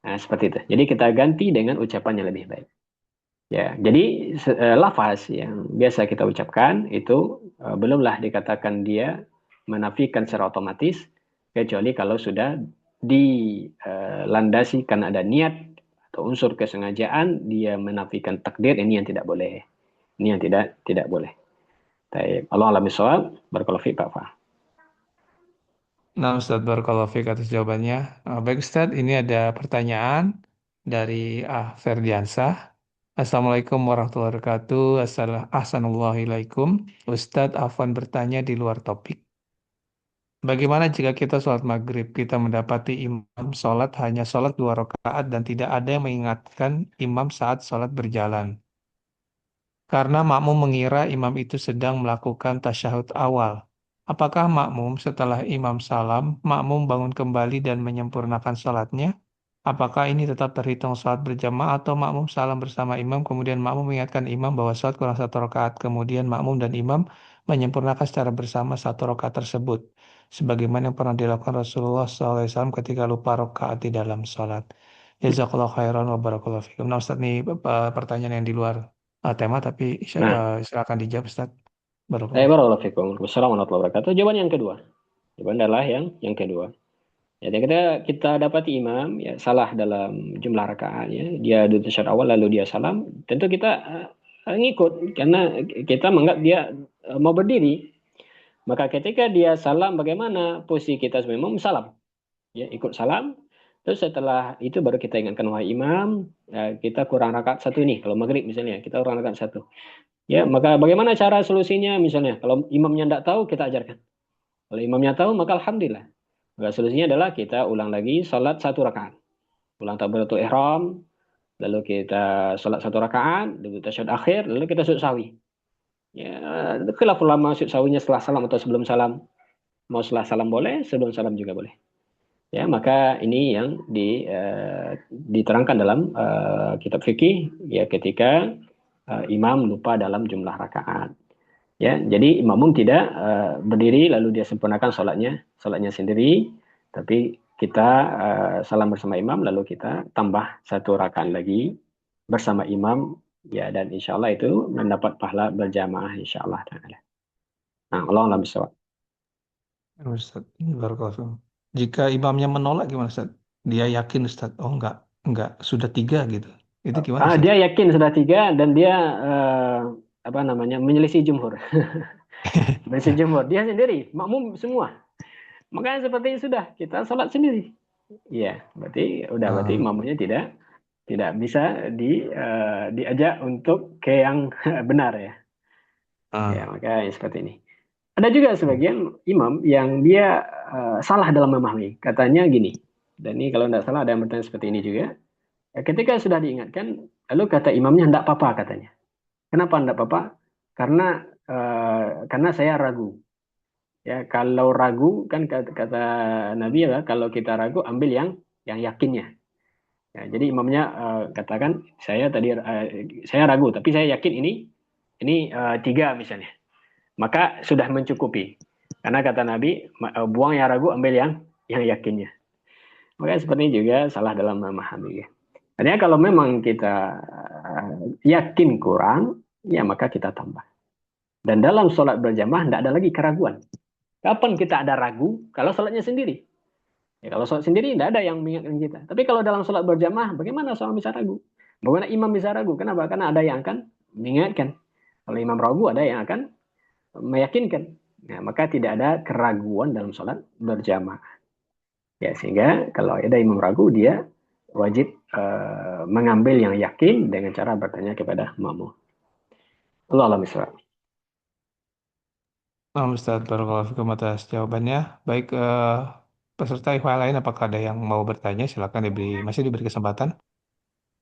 Nah, seperti itu. Jadi kita ganti dengan ucapan yang lebih baik. Ya, jadi lafaz yang biasa kita ucapkan itu belumlah dikatakan dia menafikan secara otomatis kecuali kalau sudah dilandasi karena ada niat atau unsur kesengajaan dia menafikan takdir ini yang tidak boleh. Ini yang tidak boleh. Baik. Allah alam bisawab. Barakallahu fiik Pak Fa. Nah, Ustadz Barakallahu Fiik atas jawabannya. Baik Ustadz, ini ada pertanyaan dari Ferdiansah. Assalamualaikum warahmatullahi wabarakatuh. Assalamualaikum. Ustadz Afwan bertanya di luar topik. Bagaimana jika kita sholat maghrib, kita mendapati imam sholat hanya sholat 2 rakaat dan tidak ada yang mengingatkan imam saat sholat berjalan? Karena makmum mengira imam itu sedang melakukan tasyahud awal. Apakah makmum setelah imam salam, makmum bangun kembali dan menyempurnakan sholatnya? Apakah ini tetap terhitung sholat berjamaah atau makmum salam bersama imam, kemudian makmum mengingatkan imam bahwa sholat kurang 1 rakaat, kemudian makmum dan imam menyempurnakan secara bersama 1 rakaat tersebut, sebagaimana yang pernah dilakukan Rasulullah SAW ketika lupa rakaat di dalam sholat. Jazakallah khairan wa barakallahu fikum. Nah, Ustaz, nih pertanyaan yang di luar tema, tapi Nah, silakan dijawab, Ustaz. Barakallahu fikum. barakallahu fiikum. Wassalamualaikum warahmatullahi wabarakatuh. Jawaban yang kedua. Jawaban adalah yang kedua. Jadi kita dapati imam ya salah dalam jumlah rakaat ya, dia duduk tasyahud awal lalu dia salam, tentu kita ngikut karena kita menganggap dia mau berdiri. Maka ketika dia salam bagaimana posisi kita sebagai imam salam. Ya, ikut salam. Terus setelah itu baru kita ingatkan wahai imam, kita kurang rakaat satu nih. Kalau maghrib misalnya, kita kurang rakaat satu. Ya, maka bagaimana cara solusinya misalnya? Kalau imamnya tidak tahu, kita ajarkan. Kalau imamnya tahu, maka alhamdulillah. Maka solusinya adalah kita ulang lagi salat satu rakaat. Ulang takbiratul ihram, lalu kita salat satu rakaat, lalu tasyahud akhir, lalu kita sujud sawi. Ya, khilaf ulama sujud sawinya setelah salam atau sebelum salam. Mau setelah salam boleh, sebelum salam juga boleh. Ya, maka ini yang diterangkan dalam kitab fikih ya ketika imam lupa dalam jumlah rakaat. Ya, jadi makmum tidak berdiri lalu dia sempurnakan sholatnya sendiri, tapi kita salam bersama imam lalu kita tambah satu rakaat lagi bersama imam ya dan insya Allah itu mendapat pahala berjamaah insya Allah taala. Nah, Allah alam bisawab. Ustaz, ini barakallahu. Jika imamnya menolak gimana Ustaz? Dia yakin Ustaz, oh enggak, sudah tiga gitu. Itu gimana Ustaz? Dia yakin sudah tiga dan dia apa namanya menyelisih jumhur. Menyelisih jumhur dia sendiri, makmum semua. Makanya seperti sudah kita sholat sendiri. Iya, berarti Ah, makmumnya tidak bisa diajak untuk ke yang benar ya. Ya, ah, maka seperti ini. Ada juga sebagian imam yang dia salah dalam memahami. Katanya gini, dan ini kalau tidak salah ada yang bertanya seperti ini juga. Ketika sudah diingatkan, lalu kata imamnya tidak apa-apa katanya. Kenapa tidak apa-apa? Karena saya ragu. Ya, kalau ragu kan kata Nabi ya, kalau kita ragu ambil yang yakinnya. Ya, jadi imamnya katakan saya ragu, tapi saya yakin ini tiga misalnya. Maka sudah mencukupi. Karena kata Nabi, buang yang ragu, ambil yang yakinnya. Maka seperti ini juga salah dalam memahami. Ya. Artinya kalau memang kita yakin kurang, ya maka kita tambah. Dan dalam sholat berjamaah tidak ada lagi keraguan. Kapan kita ada ragu? Kalau sholatnya sendiri. Ya, kalau sholat sendiri tidak ada yang mengingatkan kita. Tapi kalau dalam sholat berjamaah, bagaimana seorang bisa ragu? Bagaimana imam bisa ragu? Kenapa? Karena ada yang akan mengingatkan. Kalau imam ragu, ada yang akan meyakinkan. Nah, maka tidak ada keraguan dalam sholat berjamaah. Ya, sehingga kalau ada imam ragu, dia wajib mengambil yang yakin dengan cara bertanya kepada makmum. Allah alam isra. nah, Ustaz, barakallahu fikum atas jawabannya. Baik, peserta IFA lain apakah ada yang mau bertanya? Silakan masih diberi kesempatan.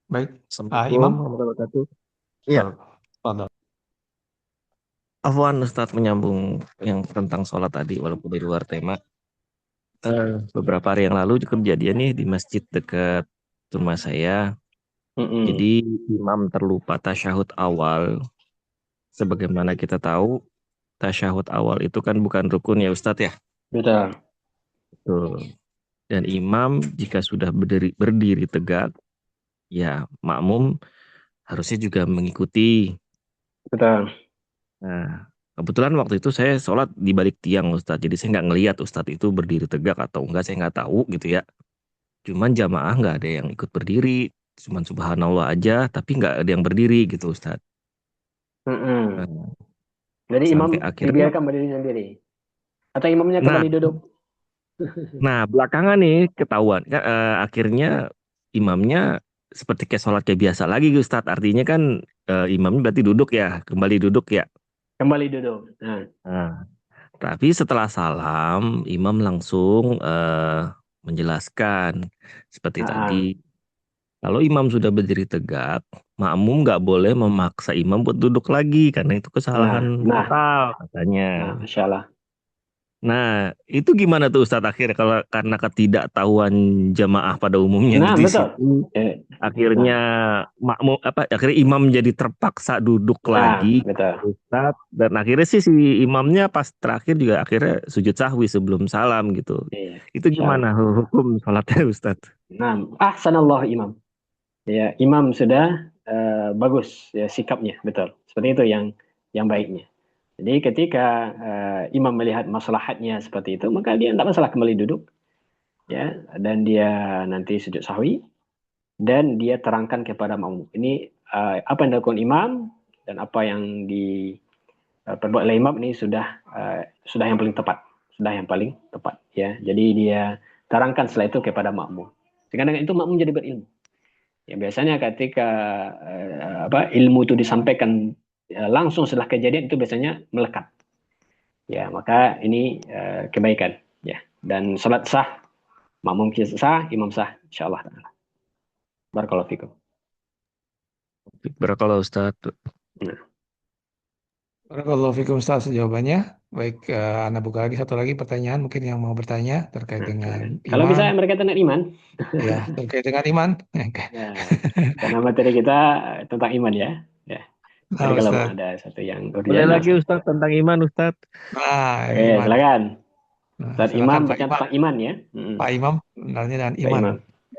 Baik, Assalamualaikum Imam. warahmatullahi wabarakatuh. Iya, Fadal. Afwan Ustadz menyambung yang tentang sholat tadi, walaupun di luar tema. Beberapa hari yang lalu juga kejadian nih di masjid dekat rumah saya. Mm-mm. Jadi imam terlupa tasyahud awal. Sebagaimana kita tahu, tasyahud awal itu kan bukan rukun ya Ustadz ya. Betul. Betul. Dan imam jika sudah berdiri tegak, ya makmum harusnya juga mengikuti. Betul. Nah, kebetulan waktu itu saya sholat di balik tiang Ustadz. Jadi saya nggak ngelihat Ustadz itu berdiri tegak atau enggak, saya nggak tahu gitu ya. Cuman jamaah nggak ada yang ikut berdiri. Cuman subhanallah aja, tapi nggak ada yang berdiri gitu Ustadz. Mm-mm. Nah, Jadi imam sampai akhirnya, dibiarkan berdiri sendiri. Atau imamnya nah, kembali duduk. belakangan nih ketahuan. Akhirnya imamnya seperti kayak sholat kayak biasa lagi Ustadz. Artinya kan imamnya berarti duduk ya, kembali duduk ya. Kembali duduk. Nah, Nah, tapi setelah salam, imam langsung menjelaskan seperti tadi. ah, Kalau imam sudah berdiri tegak, makmum nggak boleh memaksa imam buat duduk lagi karena itu nah, kesalahan nah, fatal katanya. Masya Allah. Nah, itu gimana tuh Ustadz akhirnya kalau karena ketidaktahuan jamaah pada umumnya Nah, di betul. situ, Nah, akhirnya makmum akhirnya imam jadi terpaksa duduk lagi betul. Ustadz, dan akhirnya sih si imamnya pas terakhir juga akhirnya sujud sahwi sebelum salam gitu. Iya, Itu Masya Allah. gimana hukum salatnya Ustadz? Nah, ahsanallah imam. Ya, imam sudah bagus ya sikapnya, betul. Seperti itu yang baiknya. Jadi ketika imam melihat maslahatnya seperti itu, maka dia tidak masalah kembali duduk. ya, dan dia nanti sujud sahwi dan dia terangkan kepada makmum. Ini apa yang dilakukan imam dan apa yang perbuat oleh imam ini sudah yang paling tepat, ya. Jadi dia terangkan setelah itu kepada makmum. Sehingga dengan itu makmum jadi berilmu. Ya biasanya ketika ilmu itu disampaikan langsung setelah kejadian itu biasanya melekat. Ya, maka ini kebaikan, ya. Dan salat sah, makmum sah, imam sah, insyaallah taala. Barakallahu fikum. Barakallah Ustaz. Nah, Barakallahu fikum Ustaz jawabannya. Baik, Anda buka lagi satu lagi pertanyaan mungkin yang mau bertanya terkait dengan kalau iman. bisa berkaitan dengan iman, Ya, terkait dengan iman. ya, karena materi kita tentang iman, ya. Ya. Jadi Nah, kalau Ustaz. ada satu yang Boleh urgent, lagi langsung. Ustaz tentang iman Ustaz. Nah, Oke, iman. silakan. Nah, Ustaz Imam silakan Pak bertanya Imam. tentang iman, ya. Pak Imam, sebenarnya dengan Pak iman. Imam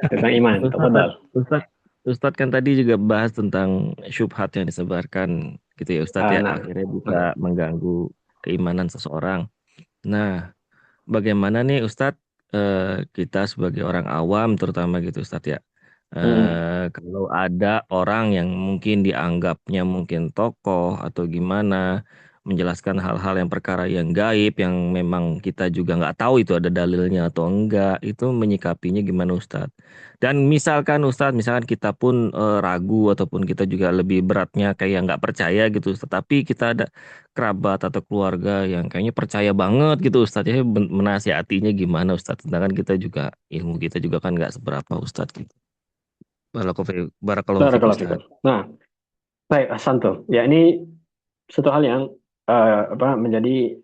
tentang iman. Ustaz, Tafadhal. Ustaz, Ustaz kan tadi juga bahas tentang syubhat yang disebarkan gitu ya Ustaz ya, Nah, akhirnya bisa mengganggu keimanan seseorang. Nah, bagaimana nih Ustadz, kita sebagai orang awam terutama gitu Ustadz ya, kalau ada orang yang mungkin dianggapnya mungkin tokoh atau gimana menjelaskan hal-hal yang perkara yang gaib yang memang kita juga nggak tahu itu ada dalilnya atau enggak, itu menyikapinya gimana Ustadz? Dan misalkan kita pun ragu ataupun kita juga lebih beratnya kayak nggak percaya gitu Ustadz, tapi kita ada kerabat atau keluarga yang kayaknya percaya banget gitu Ustadz ya, menasihatinya gimana Ustadz, sedangkan kita juga ilmu kita juga kan nggak seberapa Ustadz gitu. Barakallahu fiik barakallahu fikum. Ustadz. Nah, baik, Santo. Ya, ini satu hal yang menjadi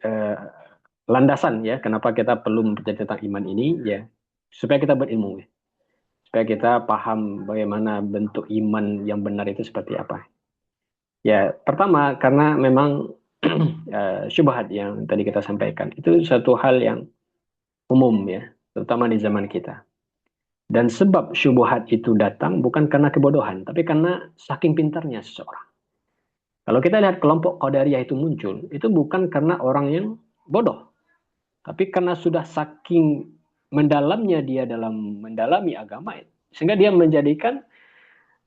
landasan, ya, kenapa kita perlu mempelajari tentang iman ini, ya, supaya kita berilmu, ya. Supaya kita paham bagaimana bentuk iman yang benar itu seperti apa. Ya, pertama karena memang syubhat yang tadi kita sampaikan itu satu hal yang umum, ya, terutama di zaman kita. Dan sebab syubhat itu datang bukan karena kebodohan, tapi karena saking pintarnya seseorang. Kalau kita lihat kelompok Qadariyah itu muncul, itu bukan karena orang yang bodoh, tapi karena sudah saking mendalamnya dia dalam mendalami agama, sehingga dia menjadikan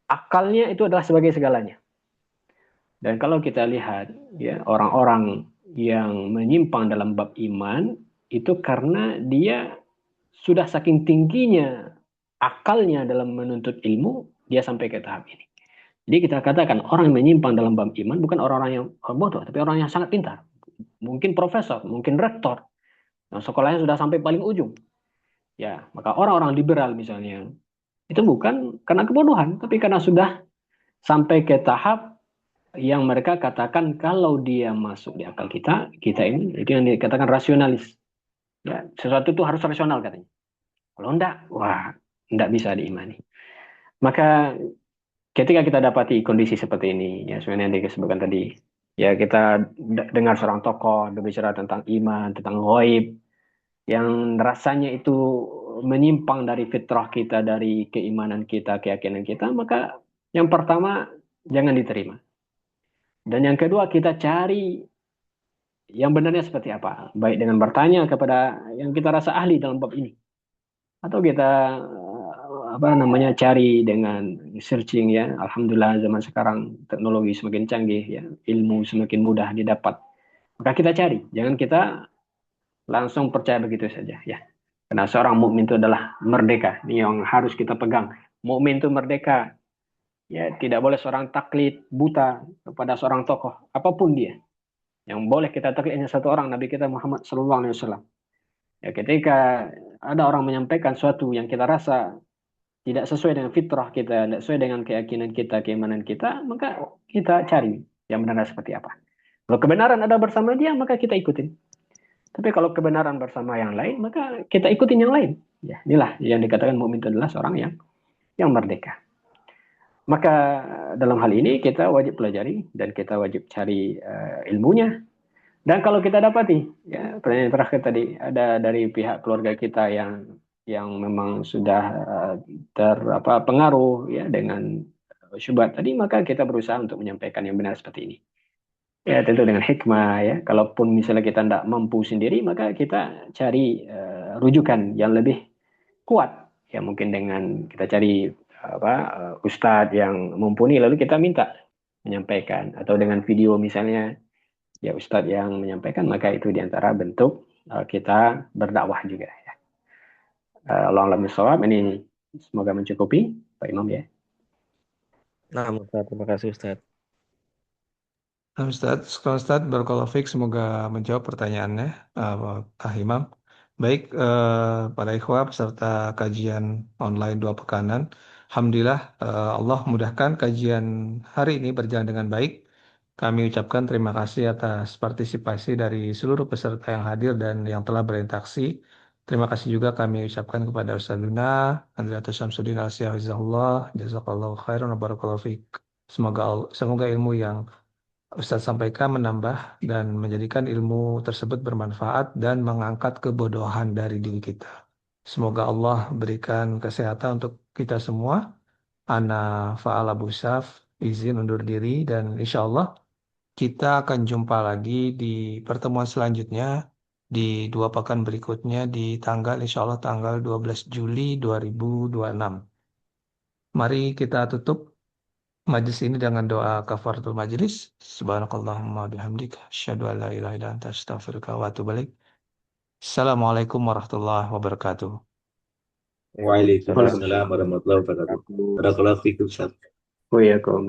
akalnya itu adalah sebagai segalanya. Dan kalau kita lihat, ya, orang-orang yang menyimpang dalam bab iman itu karena dia sudah saking tingginya akalnya dalam menuntut ilmu, dia sampai ke tahap ini. Jadi kita katakan orang yang menyimpang dalam bab iman bukan orang-orang yang bodoh, tapi orang yang sangat pintar. Mungkin profesor, mungkin rektor, yang sekolahnya sudah sampai paling ujung. Ya, maka orang-orang liberal misalnya, itu bukan karena kebodohan, tapi karena sudah sampai ke tahap yang mereka katakan kalau dia masuk di akal kita, kita ini, itu yang dikatakan rasionalis. Ya, sesuatu itu harus rasional katanya. Kalau enggak, wah, enggak bisa diimani. Maka ketika kita dapati kondisi seperti ini, ya sebenarnya yang disebutkan tadi, ya kita dengar seorang tokoh berbicara tentang iman, tentang ghaib, yang rasanya itu menyimpang dari fitrah kita, dari keimanan kita, keyakinan kita, maka yang pertama jangan diterima. Dan yang kedua kita cari yang benarnya seperti apa, baik dengan bertanya kepada yang kita rasa ahli dalam bab ini, atau kita cari dengan searching, ya. Alhamdulillah zaman sekarang teknologi semakin canggih, ya, ilmu semakin mudah didapat, maka kita cari, jangan kita langsung percaya begitu saja, ya. Karena seorang mukmin itu adalah merdeka, ini yang harus kita pegang. Mukmin itu merdeka, ya, tidak boleh seorang taklid buta kepada seorang tokoh apapun dia. Yang boleh kita taklid hanya satu orang, Nabi kita Muhammad SAW. Ya, ketika ada orang menyampaikan sesuatu yang kita rasa tidak sesuai dengan fitrah kita, tidak sesuai dengan keyakinan kita, keimanan kita, maka kita cari yang benar seperti apa. Kalau kebenaran ada bersama dia, maka kita ikutin. Tapi kalau kebenaran bersama yang lain, maka kita ikutin yang lain. Ya, inilah yang dikatakan mukmin itu adalah seorang yang merdeka. Maka dalam hal ini kita wajib pelajari dan kita wajib cari ilmunya. Dan kalau kita dapati, ya, pertanyaan terakhir tadi, ada dari pihak keluarga kita yang memang sudah terpengaruh, ya, dengan syubhat tadi, maka kita berusaha untuk menyampaikan yang benar seperti ini. Ya, tentu dengan hikmah, ya. Kalaupun misalnya kita tidak mampu sendiri, maka kita cari rujukan yang lebih kuat. Ya mungkin dengan kita cari ustadz yang mumpuni lalu kita minta menyampaikan, atau dengan video misalnya ya ustadz yang menyampaikan, maka itu diantara bentuk kita berdakwah juga ya. Allah alam bisawab, ini semoga mencukupi Pak Imam ya. Nah, Ustaz, terima kasih Ustaz. Nah, Ustaz, Barakallahu Fiik, semoga menjawab pertanyaannya, Kak Imam. Baik, para ikhwah peserta kajian online 2 pekanan. Alhamdulillah, Allah mudahkan kajian hari ini berjalan dengan baik. Kami ucapkan terima kasih atas partisipasi dari seluruh peserta yang hadir dan yang telah berinteraksi. Terima kasih juga kami ucapkan kepada Ustaz Luna, Andriatus Samsudin Al-Siyahizahullah, Jazakallahu khairan wa barakallahu fiik. Semoga ilmu yang Ustaz sampaikan menambah dan menjadikan ilmu tersebut bermanfaat dan mengangkat kebodohan dari diri kita. Semoga Allah berikan kesehatan untuk kita semua. Ana Fa'al Abu Saf, izin undur diri dan insya Allah kita akan jumpa lagi di pertemuan selanjutnya di 2 pekan berikutnya di insya Allah tanggal 12 Juli 2026. Mari kita tutup majlis ini dengan doa kafaratul majlis. Subhanakallahumma bihamdika asyhadu an la ilaha illa anta astaghfiruka wa atubu ilaik. Assalamualaikum warahmatullahi wabarakatuh. Waalaikumsalam warahmatullahi wabarakatuh. Barakallahu fiikum, Ustaz. Wa iyyakum.